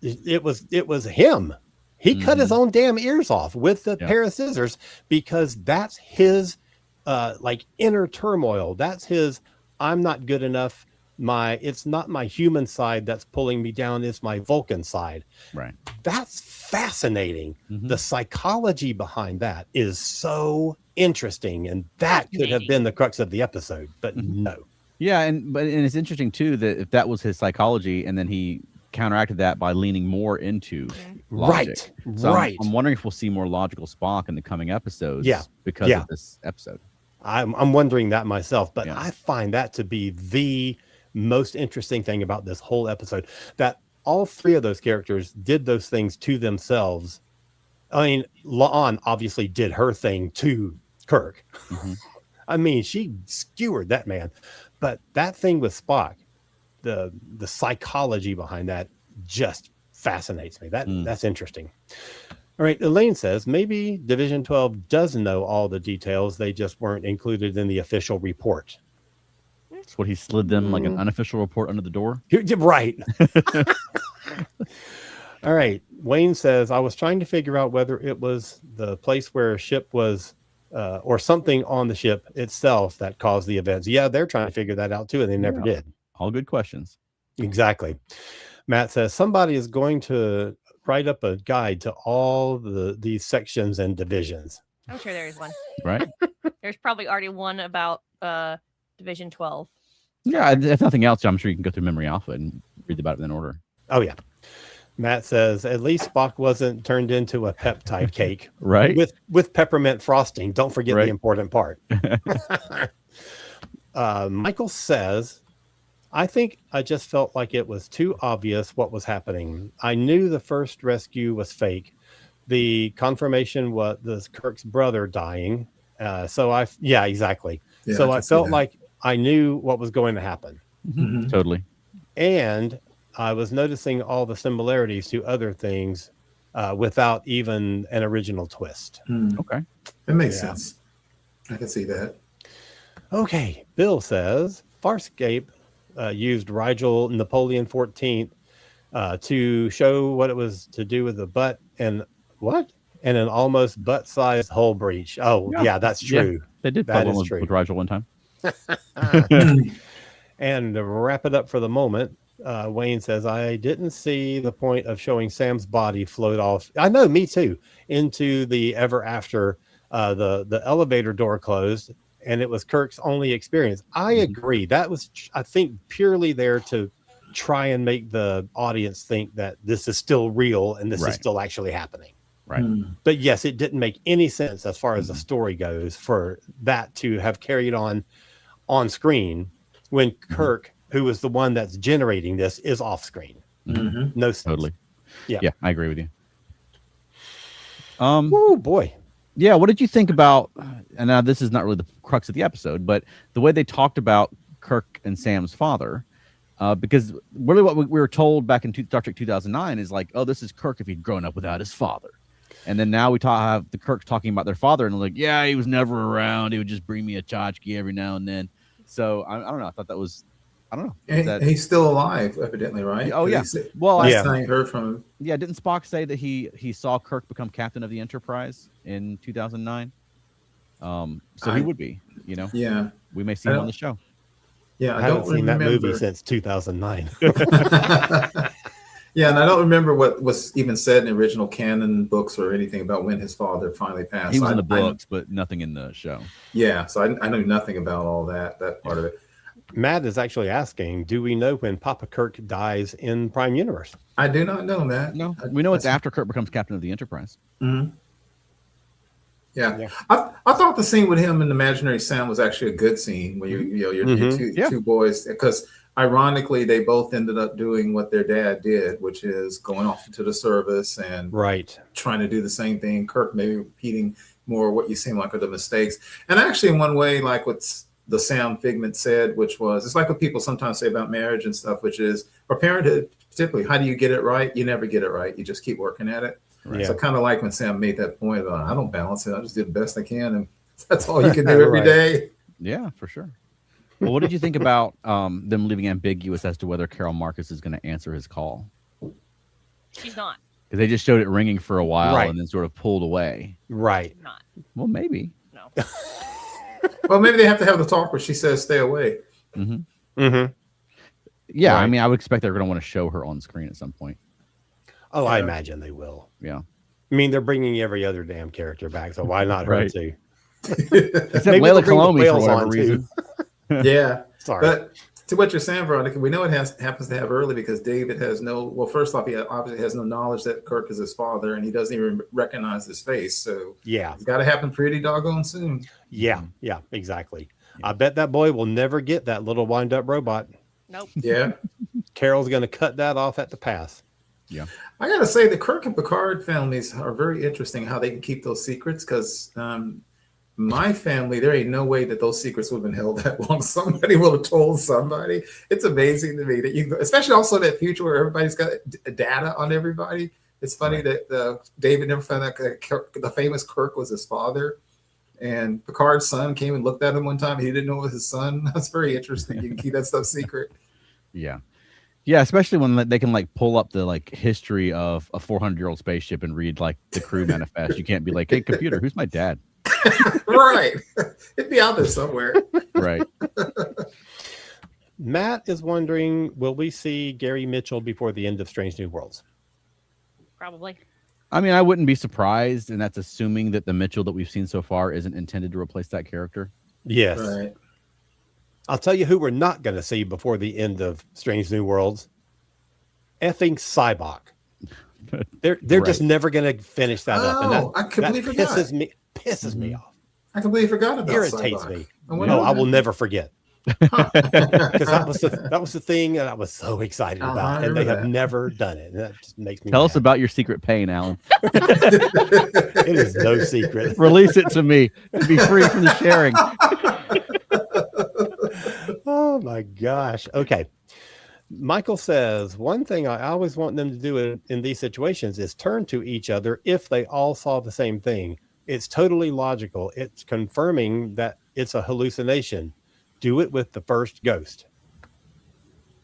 It was him. He cut his own damn ears off with the pair of scissors because that's his like inner turmoil. That's his, I'm not good enough. It's not my human side that's pulling me down. It's my Vulcan side. Right. That's fascinating. Mhm. The psychology behind that is so interesting. And that could have been the crux of the episode, but no. Yeah, and it's interesting too that if that was his psychology, and then he counteracted that by leaning more into logic. So I'm wondering if we'll see more logical Spock in the coming episodes. Because of this episode. I'm wondering that myself, but Yeah. I find that to be the most interesting thing about this whole episode, that all three of those characters did those things to themselves. I mean, La'an obviously did her thing to Kirk. Mhm. I mean, she skewered that man. But that thing with Spock, the psychology behind that just fascinates me. That's interesting. All right, Elaine says maybe Division 12 does know all the details. They just weren't included in the official report. That's what he slid them like an unofficial report under the door. Right. All right. Wayne says, I was trying to figure out whether it was the place where a ship was or something on the ship itself that caused the events. Yeah, they're trying to figure that out too, and they never did. All good questions. Exactly. Matt says somebody is going to write up a guide to all these sections and divisions. I'm sure there is one. Right? There's probably already one about Division 12. Yeah, if nothing else, I'm sure you can go through Memory Alpha and read about it in order. Oh, yeah. Matt says, at least Spock wasn't turned into a peptide cake. Right? With peppermint frosting. Don't forget Right. the important part. Michael says, I think I just felt like it was too obvious what was happening. I knew the first rescue was fake, the confirmation was Kirk's brother dying. Exactly. Yeah, So I I can see felt that. like I knew what was going to happen. Mhm. Totally. And I was noticing all the similarities to other things without even an original twist. Okay. It makes Yeah. sense. I can see that. Okay. Bill says Farscape used Rigel Napoleon 14th to show what it was to do with the butt and what? And an almost butt-sized hole breach. Oh, yeah, that's Yeah. true. They did That play is one true. with Rigel one time. And to wrap it up for the moment, Wayne says, I didn't see the point of showing Sam's body float off. I know, me too. Into the ever after the elevator door closed, and it was Kirk's only experience. I agree. That was, I think, purely there to try and make the audience think that this is still real and this is still actually happening. Right. But yes, it didn't make any sense as far as the story goes for that to have carried on screen when Kirk, who is the one that's generating this, is off screen. No sense. Totally. Yeah. Yeah, I agree with you. Oh boy. Yeah, what did you think about, and now this is not really the crux of the episode, but the way they talked about Kirk and Sam's father, because really what we were told back in Star Trek 2009 is like, oh, this is Kirk if he'd grown up without his father. And then now we have the Kirks talking about their father and like, yeah, he was never around. He would just bring me a tchotchke every now and then. So I don't know. I thought that was, I don't know. And he's still alive, evidently, right? Oh, yeah. Well, Well, last time I heard from him. Yeah, didn't Spock say that he saw Kirk become captain of the Enterprise in 2009? So he would be, you know. Yeah. We may see him on the show. Yeah, I haven't seen that movie since 2009. Yeah, and I don't remember what was even said in the original canon books or anything about when his father finally passed. He was in the books, but nothing in the show. Yeah, so I knew nothing about all that part of it. Matt is actually asking, do we know when Papa Kirk dies in Prime Universe? I do not know, Matt. No, we know it's after Kirk becomes captain of the Enterprise. Mm-hmm. Yeah. I thought the scene with him and Imaginary Sam was actually a good scene when your two boys, because ironically they both ended up doing what their dad did, which is going off into the service and trying to do the same thing. Kirk maybe repeating more what you seem like are the mistakes. And actually, in one way, like what's the Sam Figment said, which was, it's like what people sometimes say about marriage and stuff, which is, or parenthood, particularly, how do you get it right? You never get it right. You just keep working at it. Right. So kind of like when Sam made that point about, I don't balance it. I just do the best I can. And that's all you can do every day. Yeah, for sure. Well, what did you think about them leaving ambiguous as to whether Carol Marcus is going to answer his call? She's not. Because they just showed it ringing for a while and then sort of pulled away. Right. Not. Well, maybe. No. Well, maybe they have to have the talk where she says, stay away. Mm-hmm. Mm-hmm. Yeah, I mean, I would expect they're going to want to show her on screen at some point. Oh, I imagine they will. Yeah. I mean, they're bringing every other damn character back, so why not her too? Except Layla Kalomi for whatever reason. Yeah. Sorry. But to what you're saying, Veronica, we know it happens to have early because David has first off, he obviously has no knowledge that Kirk is his father, and he doesn't even recognize his face. So yeah, it's got to happen pretty doggone soon. Yeah, exactly. I bet that boy will never get that little wind-up robot. Nope. Yeah. Carol's going to cut that off at the pass. Yeah. I got to say, the Kirk and Picard families are very interesting how they can keep those secrets, because my family, there ain't no way that those secrets would have been held that long. Somebody will have told somebody. It's amazing to me that you, especially also that future where everybody's got data on everybody. It's funny that David never found out the famous Kirk was his father, and Picard's son came and looked at him one time. He didn't know it was his son. That's very interesting. You can keep that stuff secret. Yeah. Yeah, especially when they can like pull up the like history of a 400-year-old spaceship and read like the crew manifest. You can't be like, hey, computer, who's my dad? Right. It'd be out there somewhere. Right. Matt is wondering, will we see Gary Mitchell before the end of Strange New Worlds? Probably. I mean, I wouldn't be surprised, and that's assuming that the Mitchell that we've seen so far isn't intended to replace that character. Yes. Right. I'll tell you who we're not going to see before the end of Strange New Worlds. Effing Cybok. They're just never going to finish that up. And I completely forgot. Pisses me off. I completely forgot about Irritates Cybok. me. No, I will never forget. Because that was the thing that I was so excited I about, and they have remember that. never done it. And that just makes me Tell us mad. about your secret pain, Alan. It is no secret. Release it to me to be free from the sharing. Oh my gosh. Okay. Michael says, one thing I always want them to do in these situations is turn to each other if they all saw the same thing. It's totally logical. It's confirming that it's a hallucination. Do it with the first ghost.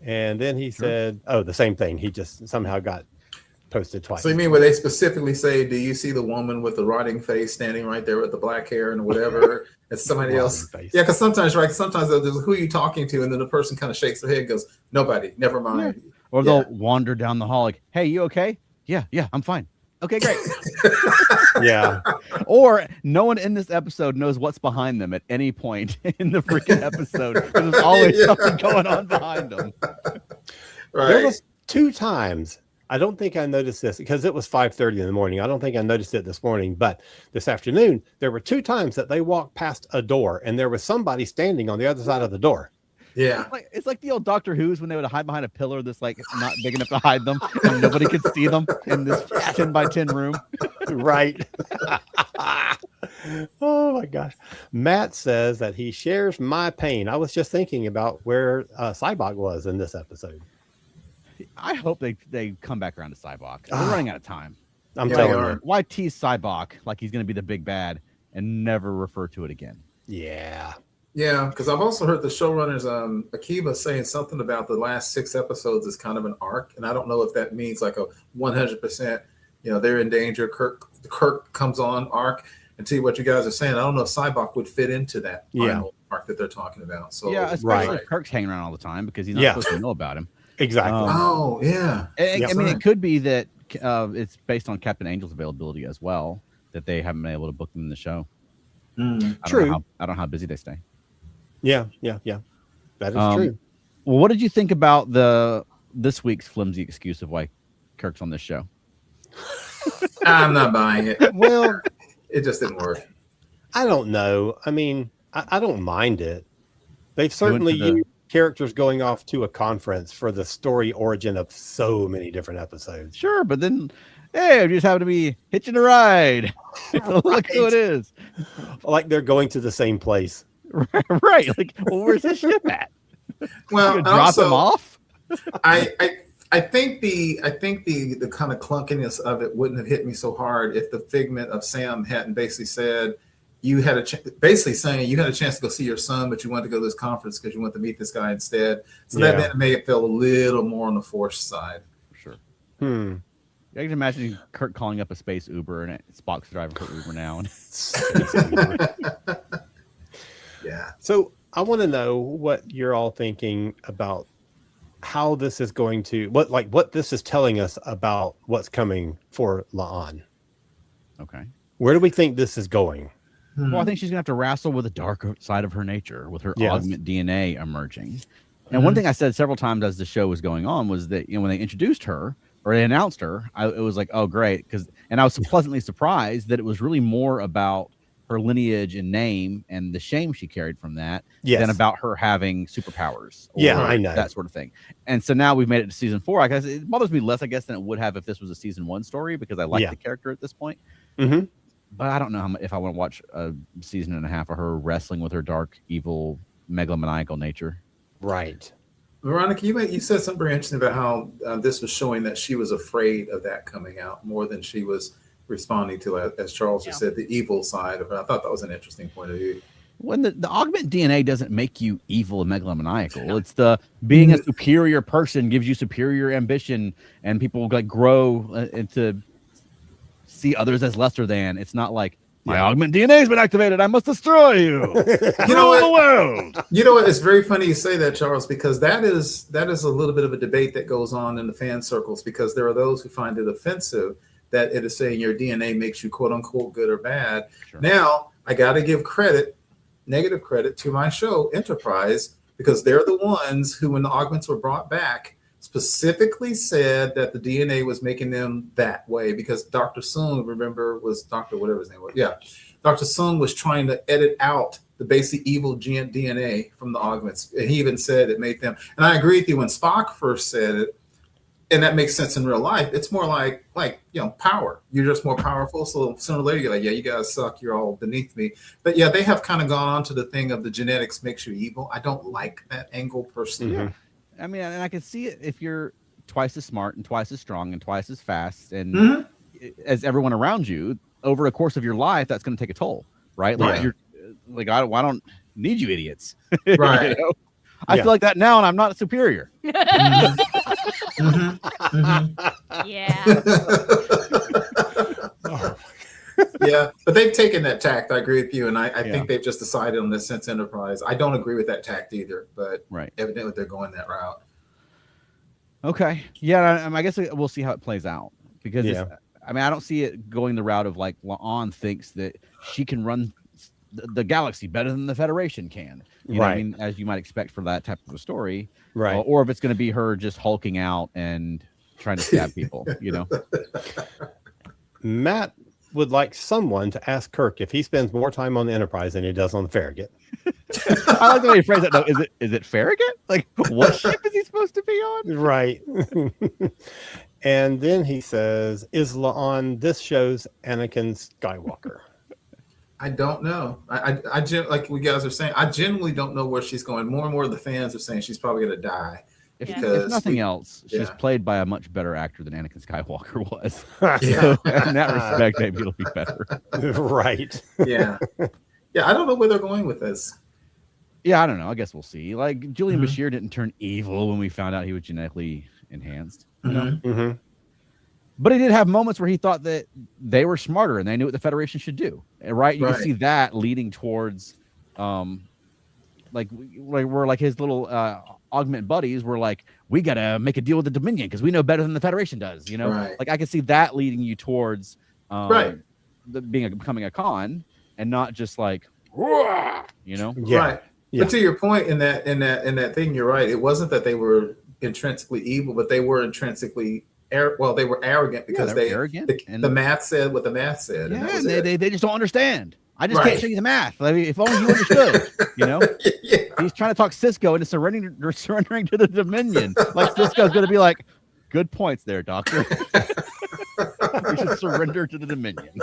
And then he said, oh, the same thing. He just somehow got posted twice. So you mean where they specifically say, do you see the woman with the rotting face standing right there with the black hair and whatever? It's somebody else. Face. Yeah, because sometimes there's who are you talking to? And then the person kind of shakes their head and goes, nobody, never mind. Yeah. Or they'll wander down the hall like, hey, you okay? Yeah, I'm fine. Okay, great. Yeah. Or no one in this episode knows what's behind them at any point in the freaking episode. There's always something going on behind them. Right. There was 2 times. I don't think I noticed this because it was 5:30 in the morning. I don't think I noticed it this morning, but this afternoon, there were 2 times that they walked past a door and there was somebody standing on the other side of the door. Yeah. It's like the old Doctor Who's when they would hide behind a pillar that's like not big enough to hide them and nobody could see them in this 10 by 10 room. Right. Oh my gosh. Matt says that he shares my pain. I was just thinking about where Cybok was in this episode. I hope they come back around to Cybok. They're running out of time. I'm telling you. Why tease Cybok like he's going to be the big bad and never refer to it again? Yeah. Yeah, because I've also heard the showrunners, Akiva, saying something about the last 6 episodes is kind of an arc, and I don't know if that means like a 100%, they're in danger. Kirk comes on arc, and see what you guys are saying. I don't know if Cybok would fit into that final arc that they're talking about. So yeah, especially if Kirk's hanging around all the time because he's not supposed to know about him. Exactly. Oh yeah. I mean, it could be that it's based on Captain Angel's availability as well that they haven't been able to book them in the show. True. I don't know how busy they stay. Yeah. That is true. Well, what did you think about this week's flimsy excuse of why Kirk's on this show? I'm not buying it. Well, it just didn't work. I don't know. I mean, I don't mind it. They've certainly used characters going off to a conference for the story origin of so many different episodes. Sure, but then, hey, I just happen to be hitching a ride. Look who it is. Like they're going to the same place. Right. Like, well, where's this ship at? Well, drop him off. I think the kind of clunkiness of it wouldn't have hit me so hard if the figment of Sam hadn't basically said you had a chance to go see your son, but you wanted to go to this conference because you want to meet this guy instead. So that then made it feel a little more on the forced side. Sure. I can imagine Kirk calling up a space Uber and Spock's driving for Uber now. Yeah. So I want to know what you're all thinking about how this is going to what this is telling us about what's coming for La'an. Okay. Where do we think this is going? Well, I think she's gonna have to wrestle with the dark side of her nature, with her augment DNA emerging. And one thing I said several times as the show was going on was that when they introduced her or they announced her, it was like, oh great, and I was pleasantly surprised that it was really more about her lineage and name and the shame she carried from that than about her having superpowers. I know that sort of thing. And so now we've made it to season 4. I guess it bothers me less, than it would have if this was a season 1 story because I like the character at this point. But I don't know if I want to watch a season and a half of her wrestling with her dark, evil, megalomaniacal nature. Right. Veronica, you said something very interesting about how this was showing that she was afraid of that coming out more than she was responding to, as Charles has said, the evil side of it. I thought that was an interesting point of view. When the augment DNA doesn't make you evil and megalomaniacal. It's the being a superior person gives you superior ambition, and people like grow into see others as lesser than. It's not like my augment DNA has been activated. I must destroy you. You know what? The world. You know what? It's very funny you say that, Charles, because that is a little bit of a debate that goes on in the fan circles, because there are those who find it offensive that it is saying your DNA makes you quote unquote good or bad. Sure. Now I got to give negative credit to my show Enterprise, because they're the ones who, when the augments were brought back, specifically said that the DNA was making them that way, because Dr. Soong, remember, was Dr. whatever his name was. Yeah. Dr. Soong was trying to edit out the basic evil DNA from the augments. And he even said it made them. And I agree with you when Spock first said it, and that makes sense in real life. It's more like power. You're just more powerful. So sooner or later, you're like, yeah, you guys suck. You're all beneath me. But yeah, they have kind of gone on to the thing of the genetics makes you evil. I don't like that angle personally. Yeah. I mean, and I can see it if you're twice as smart and twice as strong and twice as fast and as everyone around you over a course of your life, that's going to take a toll, right? Like you're like, I don't need you idiots. Right. You know? I feel like that now, and I'm not superior. Yeah. Yeah, but they've taken that tact. I agree with you, and I think they've just decided on this Sense Enterprise. I don't agree with that tact either, but evidently they're going that route. Okay, yeah, I guess we'll see how it plays out because I mean, I don't see it going the route of like La'an thinks that she can run the galaxy better than the Federation can. You know what I mean, as you might expect for that type of a story, right? Or if it's going to be her just hulking out and trying to stab people, you know. Matt would like someone to ask Kirk if he spends more time on the Enterprise than he does on the Farragut. I like the way you phrase that though. Is it Farragut? Like, what ship is he supposed to be on? Right. And then he says, is La'an this show's Anakin Skywalker? I don't know. I like you guys are saying, I genuinely don't know where she's going. More and more of the fans are saying she's probably going to die. If nothing else, she's played by a much better actor than Anakin Skywalker was. Yeah. So in that respect, maybe it'll be better. Right. Yeah. Yeah, I don't know where they're going with this. Yeah, I don't know. I guess we'll see. Like, Julian Bashir didn't turn evil when we found out he was genetically enhanced. You know? But he did have moments where he thought that they were smarter and they knew what the Federation should do. Right? You can see that leading towards, like we're like his little augment buddies were like, we got to make a deal with the Dominion because we know better than the Federation does. You know, like I can see that leading you towards becoming a con and not just like, you know, right. But to your point in that thing, you're right. It wasn't that they were intrinsically evil, but they were intrinsically they were arrogant because they were arrogant. The math said what the math said. Yeah, and they just don't understand. I just can't show you the math. I mean, if only you understood, you know. He's trying to talk Cisco into surrendering to the Dominion. Like Cisco's going to be like, "Good points there, Doctor. We should surrender to the Dominion."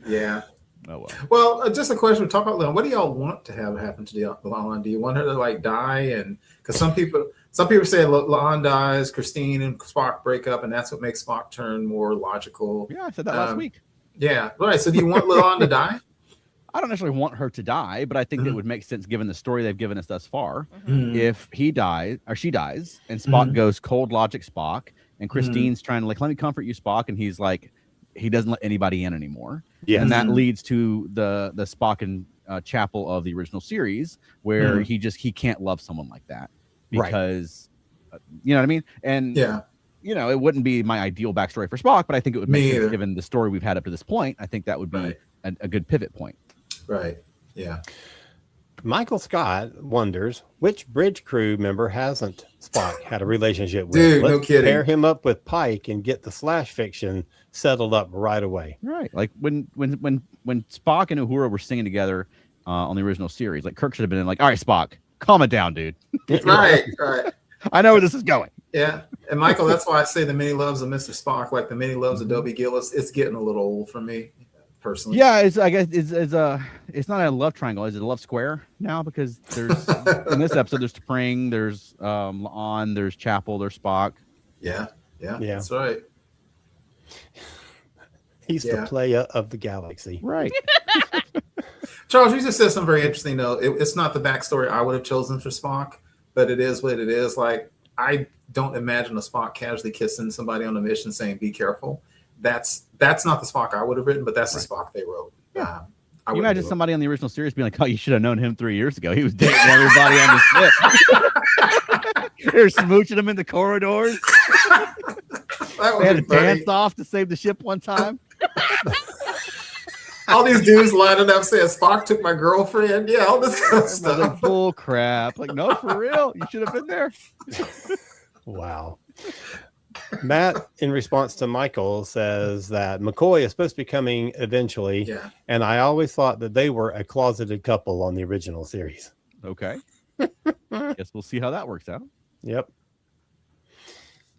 Yeah. Oh well. Well, just a question. Talk about La'an. What do y'all want to have happen to La'an? Do you want her to like die? And because some people say La'an dies, Christine and Spock break up, and that's what makes Spock turn more logical. Yeah, I said that last week. Yeah, right. So do you want La'an to die? I don't necessarily want her to die, but I think that would make sense given the story they've given us thus far. If he dies or she dies, and Spock goes cold logic Spock, and Christine's trying to like, let me comfort you, Spock, and he's like, he doesn't let anybody in anymore. Yeah, and that leads to the Spock and Chapel of the original series, where he can't love someone like that because, you know what I mean? And you know, it wouldn't be my ideal backstory for Spock, but I think it would make sense given the story we've had up to this point. I think that would be a good pivot point. Right. Yeah. Michael Scott wonders which bridge crew member hasn't Spock had a relationship with. Dude, Let's no kidding. Pair him up with Pike and get the slash fiction settled up right away. Right. Like when Spock and Uhura were singing together on the original series, like Kirk should have been like, all right, Spock, calm it down, dude. Right. I know where this is going. Yeah. And Michael, that's why I say the many loves of Mr. Spock, like the many loves of Dobie Gillis, it's getting a little old for me personally. Yeah, I guess it's not a love triangle. Is it a love square now? Because there's in this episode there's T'Pring, there's La'an, there's Chapel, there's Spock. Yeah. That's right. He's the player of the galaxy. Right. Charles, you just said something very interesting though. It's not the backstory I would have chosen for Spock, but it is what it is. Like, I don't imagine a Spock casually kissing somebody on a mission saying, be careful. That's not the Spock I would have written, but that's the Spock they wrote. Yeah. You imagine somebody on the original series being like, oh, you should have known him 3 years ago. He was dating everybody on the ship. They're smooching him in the corridors. They had a dance off to save the ship one time. All these dudes lining up saying Spock took my girlfriend. Yeah, all this kind of stuff. Like, bull crap. Like, no, for real. You should have been there. Wow. Matt, in response to Michael, says that McCoy is supposed to be coming eventually, Yeah. and I always thought that they were a closeted couple on the original series. Okay. Guess we'll see how that works out. Yep.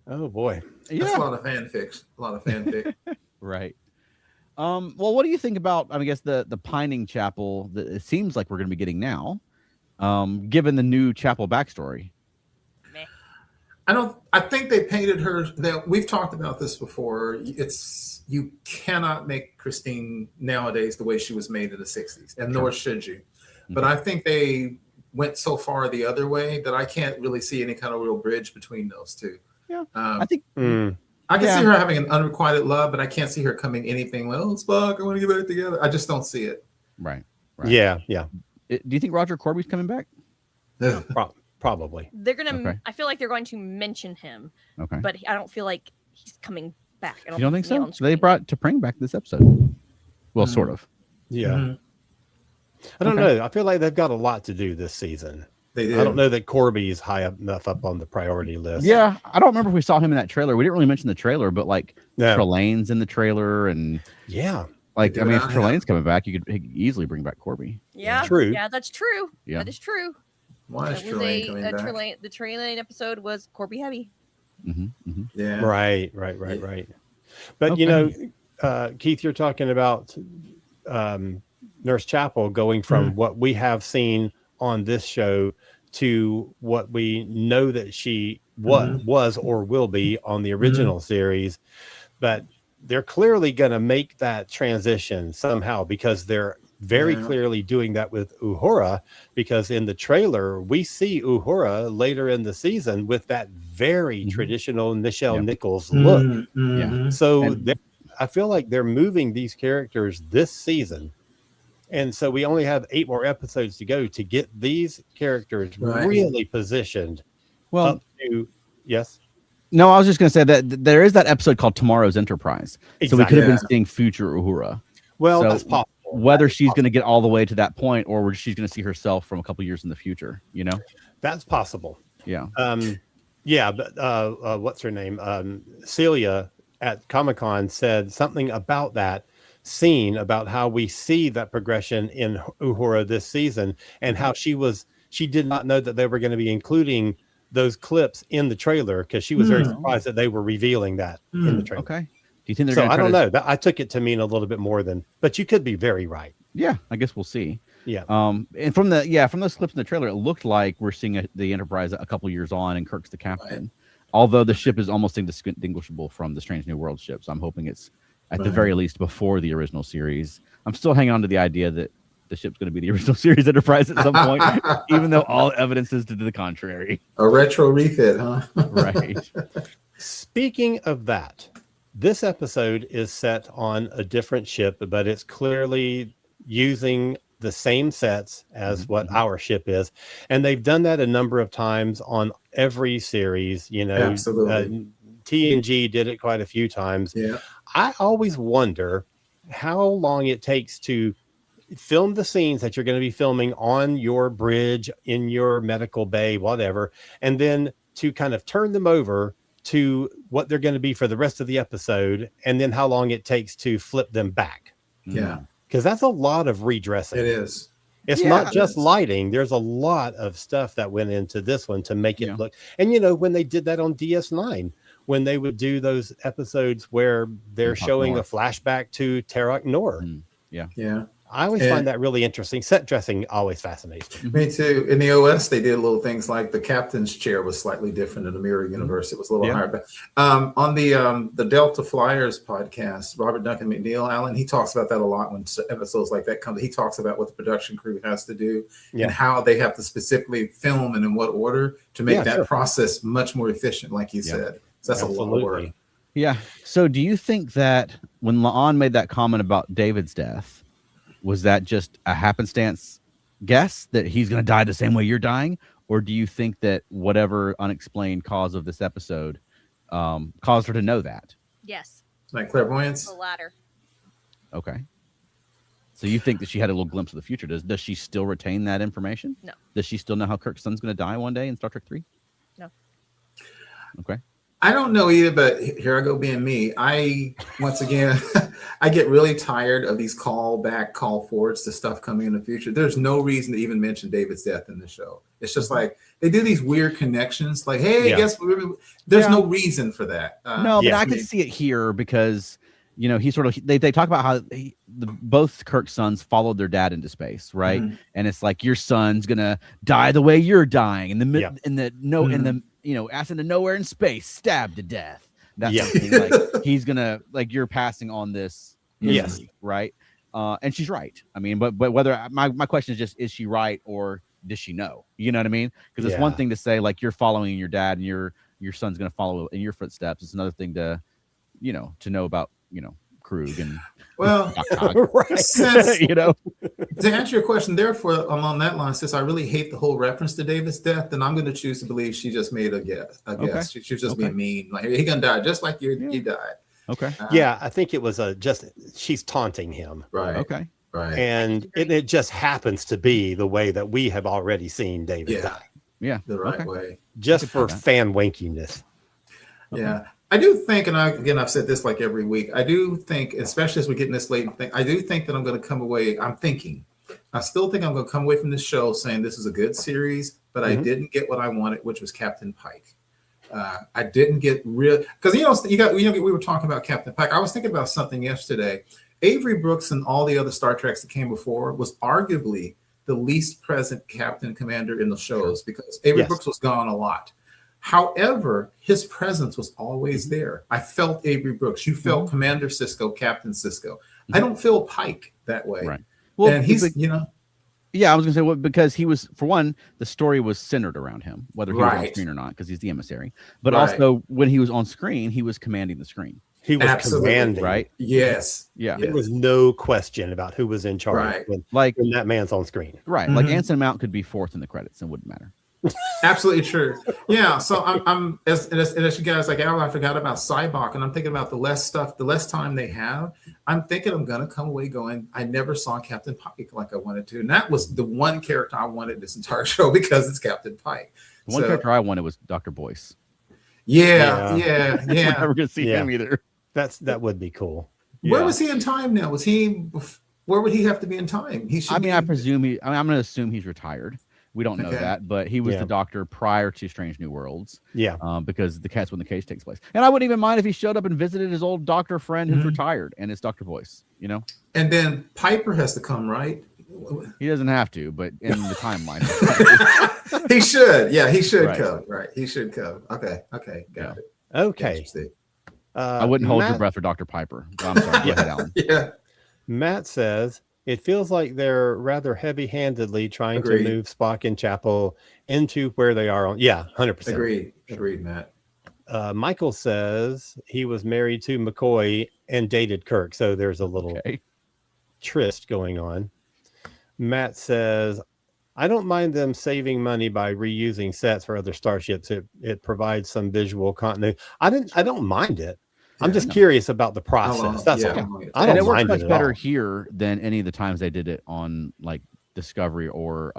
Oh boy. That's a Yeah. lot of fanfics. A lot of fanfic. Right. Well, what do you think about, I guess, the Pining Chapel that it seems like we're going to be getting now, given the new chapel backstory? Meh. I think they painted her. We've talked about this before. You cannot make Christine nowadays the way she was made in the 60s, and nor should you. But I think they went so far the other way that I can't really see any kind of real bridge between those two. Yeah. I think I can see her having an unrequited love, but I can't see her coming anything like, oh, Spock, I want to get back together. I just don't see it. Right. Yeah. Do you think Roger Corby's coming back? Probably. They're gonna. Okay. I feel like they're going to mention him, Okay. but I don't feel like he's coming back. I You don't think see it so? on They screen. brought T'Pring back this episode. Well, sort of. Yeah. Mhm. I don't Okay. know. I feel like they've got a lot to do this season. They did. I don't know that Corby's high enough up on the priority list. Yeah. I don't remember if we saw him in that trailer. We didn't really mention the trailer, but like No. Trelane's in the trailer, and Yeah. like, They I do mean, if not Trelane's coming back, he could easily bring back Corby. Yeah, True. Yeah, that's true. Yeah. That is true. Why is That was Trelane coming back? The Trelane episode was Corby heavy. Yeah. Right. But you know, Keith, you're talking about Nurse Chapel going from what we have seen on this show to what we know that she was or will be on the original series. But they're clearly going to make that transition somehow, because they're very clearly doing that with Uhura, because in the trailer we see Uhura later in the season with that very traditional Nichelle Nichols look. Yeah. So I feel like they're moving these characters this season. And so we only have 8 more episodes to go to get these characters really positioned. Well, up to, yes. no, I was just going to say that there is that episode called Tomorrow's Enterprise. So we could have been Exactly. seeing future Uhura. Well, So that's possible. Whether she's going to get all the way to that point, or she's going to see herself from a couple years in the future, you know? That's possible. Yeah. Yeah, but what's her name? Celia at Comic-Con said something about that scene, about how we see that progression in Uhura this season, and how she did not know that they were going to be including those clips in the trailer, because she was very surprised that they were revealing that in the trailer. Okay. Do you think they're So going to I don't know. I took it to mean a little bit more than, but you could be very right. Yeah, I guess we'll see. Yeah. And from those clips in the trailer, it looked like we're seeing the Enterprise a couple years on, and Kirk's the captain. Although the ship is almost indistinguishable from the Strange New World ship, so I'm hoping it's at the very least before the original series. I'm still hanging on to the idea that the ship's going to be the original series Enterprise at some point, even though all evidence is to the contrary. A retro refit, huh? Right. Speaking of that, this episode is set on a different ship, but it's clearly using the same sets as what our ship is. And they've done that a number of times on every series, you know. Absolutely. TNG did it quite a few times. Yeah. I always wonder how long it takes to film the scenes that you're going to be filming on your bridge, in your medical bay, whatever, and then to kind of turn them over to what they're going to be for the rest of the episode, and then how long it takes to flip them back. Yeah. Because that's a lot of redressing. It is. It's not just lighting. There's a lot of stuff that went into this one to make it look. And, you know, when they did that on DS9, when they would do those episodes where they're showing a flashback to Terok Nor. Yeah. I always find that really interesting. Set dressing always fascinates me. Me too. In the OS, they did little things like the captain's chair was slightly different in the Mirror Universe. It was a little higher. But on the Delta Flyers podcast, Robert Duncan McNeil, Alan, he talks about that a lot when episodes like that come. He talks about what the production crew has to do and how they have to specifically film and in what order to make that process much more efficient, like you said. So that's a lot of work. Yeah. So do you think that when La'an made that comment about David's death, was that just a happenstance guess that he's going to die the same way you're dying? Or do you think that whatever unexplained cause of this episode caused her to know that? Yes. Like clairvoyance? The latter. Okay. So you think that she had a little glimpse of the future. Does she still retain that information? No. Does she still know how Kirk's son's going to die one day in Star Trek 3? No. Okay. I don't know either, but here I go being me. Once again, I get really tired of these call back, call forwards to stuff coming in the future. There's no reason to even mention David's death in the show. It's just like they do these weird connections. Like, hey, guess what? There's no reason for that. No, but I can see it here because he sort of they talk about how both Kirk's sons followed their dad into space, right? Mm-hmm. And it's like your son's gonna die the way you're dying in the asked into nowhere in space, stabbed to death. That's something like he's gonna you're passing on this, right? And she's right. I mean, but whether my question is just, is she right or does she know? You know what I mean? Because it's one thing to say like you're following your dad and your son's gonna follow in your footsteps. It's another thing to know about Krug and right. Since, to answer your question, therefore, along that line, since I really hate the whole reference to David's death, then I'm going to choose to believe she just made a guess. Okay. She was just being mean. Like, he gonna die just like you died. Okay. I think it was she's taunting him. Right. Okay. Right. And it just happens to be the way that we have already seen David die. Yeah. The right way. Just for fan winkiness. Okay. Yeah. I do think, and I've said this like every week, I do think, especially as we get in this late thing, I do think that I'm going to come away, I still think I'm going to come away from this show saying this is a good series, but I didn't get what I wanted, which was Captain Pike. I didn't get real, because we were talking about Captain Pike. I was thinking about something yesterday. Avery Brooks and all the other Star Treks that came before was arguably the least present Captain Commander in the shows because Avery Brooks was gone a lot. However, his presence was always there. I felt Avery Brooks. You felt Commander Sisko, Captain Sisko. I don't feel Pike that way. Right. Well, and he's, Yeah, I was going to say, because he was, for one, the story was centered around him, whether he was on screen or not, because he's the emissary. But also, when he was on screen, he was commanding the screen. He was commanding, right? Yes. Yeah. There was no question about who was in charge when that man's on screen. Right. Like Anson Mount could be fourth in the credits and wouldn't matter. Absolutely true. Yeah. So I'm as you guys like, I forgot about Cybok, and I'm thinking about the less time they have. I'm thinking I'm gonna come away going, I never saw Captain Pike like I wanted to, and that was the one character I wanted this entire show because it's Captain Pike. The one character I wanted was Dr. Boyce. Yeah. We're never gonna see him either. That would be cool. Where was he in time now? Where would he have to be in time? I'm going to assume he's retired. We don't know that, but he was the Doctor prior to Strange New Worlds. Yeah. Because that's when the case takes place. And I wouldn't even mind if he showed up and visited his old doctor friend who's retired, and it's Dr. Boyce, And then Piper has to come, right? He doesn't have to, but in the timeline. He should. Yeah, he should come. Right. He should come. Okay. Got it. Okay. I wouldn't hold your breath for Dr. Piper. I'm sorry. Go ahead, Alan. Yeah. Matt says, it feels like they're rather heavy-handedly trying to move Spock and Chapel into where they are on. Yeah, 100%. Agreed, Matt. Michael says he was married to McCoy and dated Kirk, so there's a little tryst going on. Matt says, I don't mind them saving money by reusing sets for other starships. It provides some visual continuity. I don't mind it. I'm just curious about the process. That's all. And it works much better here than any of the times they did it on like Discovery or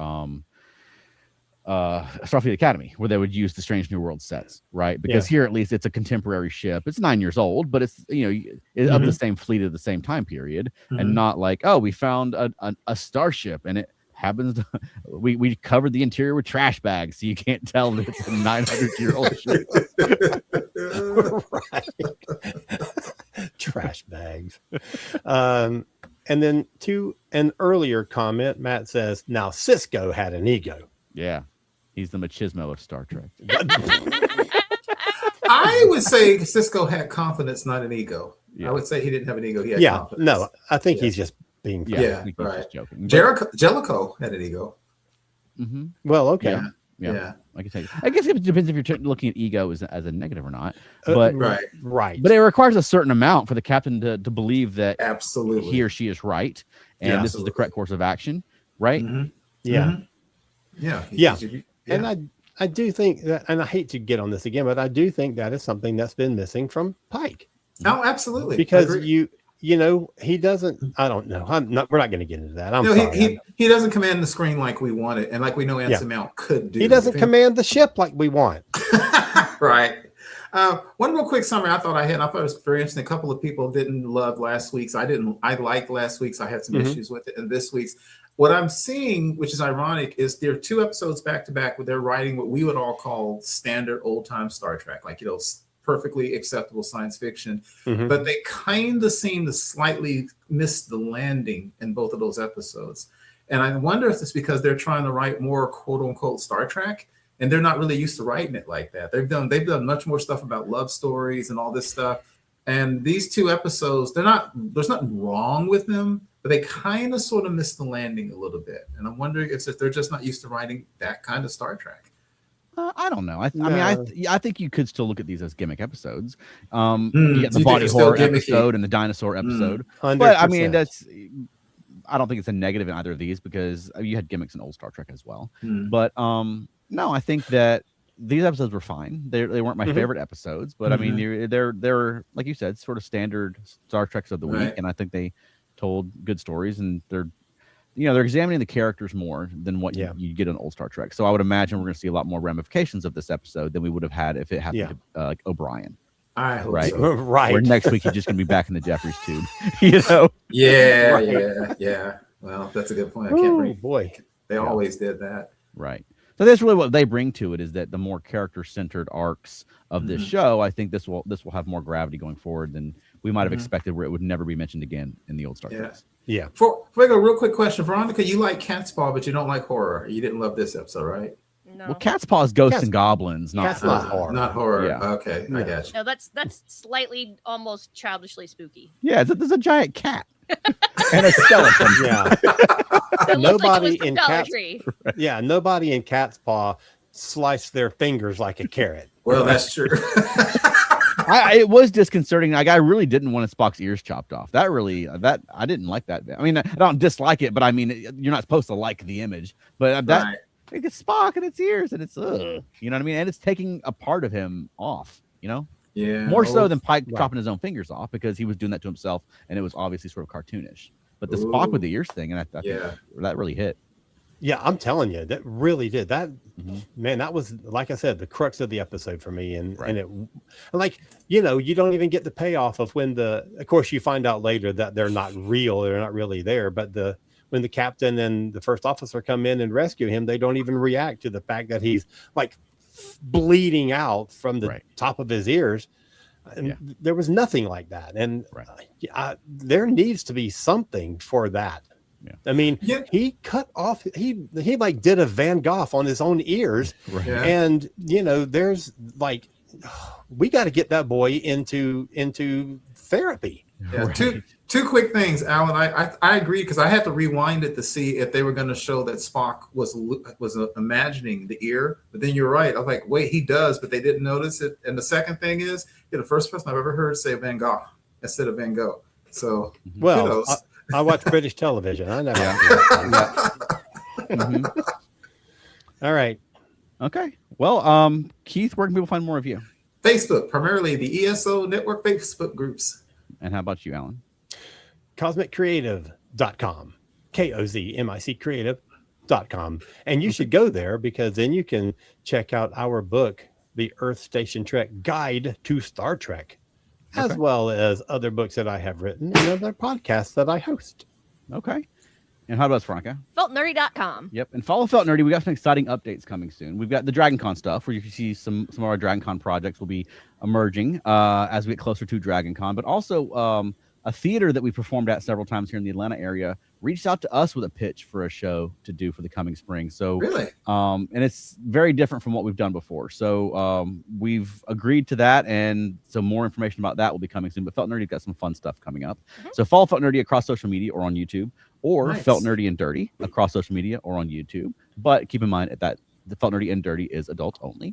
Starfleet Academy, where they would use the Strange New World sets, right? Because here at least it's a contemporary ship. It's 9 years old, but it's of the same fleet of the same time period, and not like, oh, we found a starship and it happens to, we covered the interior with trash bags, so you can't tell that it's a 900-year-old ship. Right. Trash bags. And then to an earlier comment, Matt says, now Sisko had an ego. Yeah. He's the machismo of Star Trek. I would say Sisko had confidence, not an ego. I would say he didn't have an ego. He had confidence. No, I think he's just being right. Just joking. Jellicoe had an ego. Well, okay. Yeah. I guess it depends if you're looking at ego as a negative or not. But right. But it requires a certain amount for the captain to believe that absolutely he or she is right, and this is the correct course of action, right? Yeah. Yeah. And I do think that, and I hate to get on this again, but I do think that is something that's been missing from Pike. Oh, absolutely. Because he doesn't. I don't know. We're not going to get into that. He doesn't command the screen like we want it, and like we know Anson Mount could do. He doesn't command the ship like we want. Right. One real quick summary I thought I had. I thought it was very interesting. A couple of people didn't love last week's. I didn't. I liked last week's. I had some issues with it. And this week's, what I'm seeing, which is ironic, is there are 2 episodes back to back where they're writing what we would all call standard old time Star Trek, like, you know, perfectly acceptable science fiction. But they kind of seem to slightly miss the landing in both of those episodes. And I wonder if it's because they're trying to write more quote unquote Star Trek, and they're not really used to writing it like that. They've done much more stuff about love stories and all this stuff. And these 2 episodes, there's nothing wrong with them, but they kind of sort of missed the landing a little bit. And I'm wondering if they're just not used to writing that kind of Star Trek. I don't know. I mean, I think you could still look at these as gimmick episodes. You get the body horror episode and the dinosaur episode. 100%. But I mean, I don't think it's a negative in either of these, because you had gimmicks in old Star Trek as well. But no, I think that these episodes were fine. They weren't my favorite episodes, but I mean, they're like you said, sort of standard Star Treks of the week, and I think they told good stories, and they're examining the characters more than what you get in old Star Trek. So I would imagine we're going to see a lot more ramifications of this episode than we would have had if it happened to like O'Brien. I hope right, so. Right. Where next week he's just going to be back in the Jeffries tube, you know? Yeah. Well, that's a good point. I can't bring. Boy, they always did that. Right. So that's really what they bring to it, is that the more character-centered arcs of this show, I think this will have more gravity going forward than we might have expected, where it would never be mentioned again in the old Star Trek. Yeah. For a real quick question, Veronica, you like Cat's Paw, but you don't like horror. You didn't love this episode, right? No. Well, Cat's Paw is ghosts and goblins, not horror. Not horror. Yeah. Okay, I got you. No, that's slightly almost childishly spooky. Yeah, there's a giant cat and a skeleton. Yeah. Nobody in Cat's nobody in Cat's Paw sliced their fingers like a carrot. Well, that's true. It was disconcerting. Like, I really didn't want Spock's ears chopped off. That I didn't like that. I mean, I don't dislike it, but I mean, you're not supposed to like the image. But it's Spock and its ears, and it's you know what I mean. And it's taking a part of him off. You know, more so than Pike chopping his own fingers off, because he was doing that to himself, and it was obviously sort of cartoonish. But the Spock with the ears thing, and I think that really hit. Yeah, I'm telling you, that really did. That man, that was, like I said, the crux of the episode for me. And it, like, you don't even get the payoff of when of course you find out later that they're not real, they're not really there. But when the captain and the first officer come in and rescue him, they don't even react to the fact that he's like bleeding out from the top of his ears. And there was nothing like that. And there needs to be something for that. I mean, he cut off, he like did a Van Gogh on his own ears. And, there's like, we got to get that boy into therapy. Two quick things, Alan. I agree, because I had to rewind it to see if they were going to show that Spock was imagining the ear. But then you're right. I was like, wait, he does, but they didn't notice it. And the second thing is, you're the first person I've ever heard say Van Gogh instead of Van Gogh. So, well, I watch British television. I never. All right. Okay. Well, Keith, where can people find more of you? Facebook, primarily the ESO Network Facebook groups. And how about you, Alan? CosmicCreative.com. KOZMIC Creative.com. And you should go there, because then you can check out our book, The Earth Station Trek Guide to Star Trek, as well as other books that I have written and other podcasts that I host. Okay. And how about us, Veronica? FeltNerdy.com. Yep. And follow Felt Nerdy. We got some exciting updates coming soon. We've got the Dragon Con stuff, where you can see some of our Dragon Con projects will be emerging as we get closer to Dragon Con. But also a theater that we performed at several times here in the Atlanta area reached out to us with a pitch for a show to do for the coming spring. So really, and it's very different from what we've done before. So we've agreed to that, and so more information about that will be coming soon. But Felt Nerdy's got some fun stuff coming up. So follow Felt Nerdy across social media or on YouTube, or Felt Nerdy and Dirty across social media or on YouTube. But keep in mind that the Felt Nerdy and Dirty is adult only.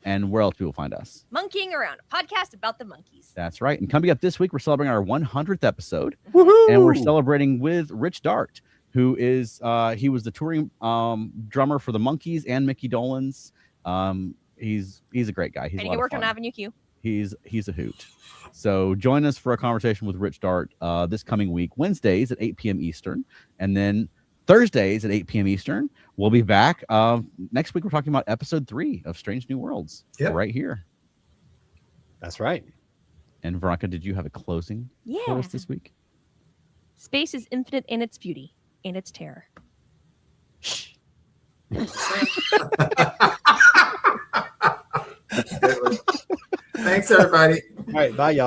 And where else people find us? Monkeying Around, a podcast about the monkeys. That's right. And coming up this week, we're celebrating our 100th episode. Woohoo! And we're celebrating with Rich Dart, who is he was the touring drummer for the Monkees and Mickey Dolenz. He's a great guy. And he worked on Avenue Q. He's a hoot. So join us for a conversation with Rich Dart this coming week, Wednesdays at 8 p.m. Eastern, and then Thursdays at 8 p.m. Eastern. We'll be back. Next week, we're talking about episode 3 of Strange New Worlds right here. That's right. And Veronica, did you have a closing for us this week? Space is infinite in its beauty and its terror. Shh. Thanks, everybody. All right. Bye, y'all.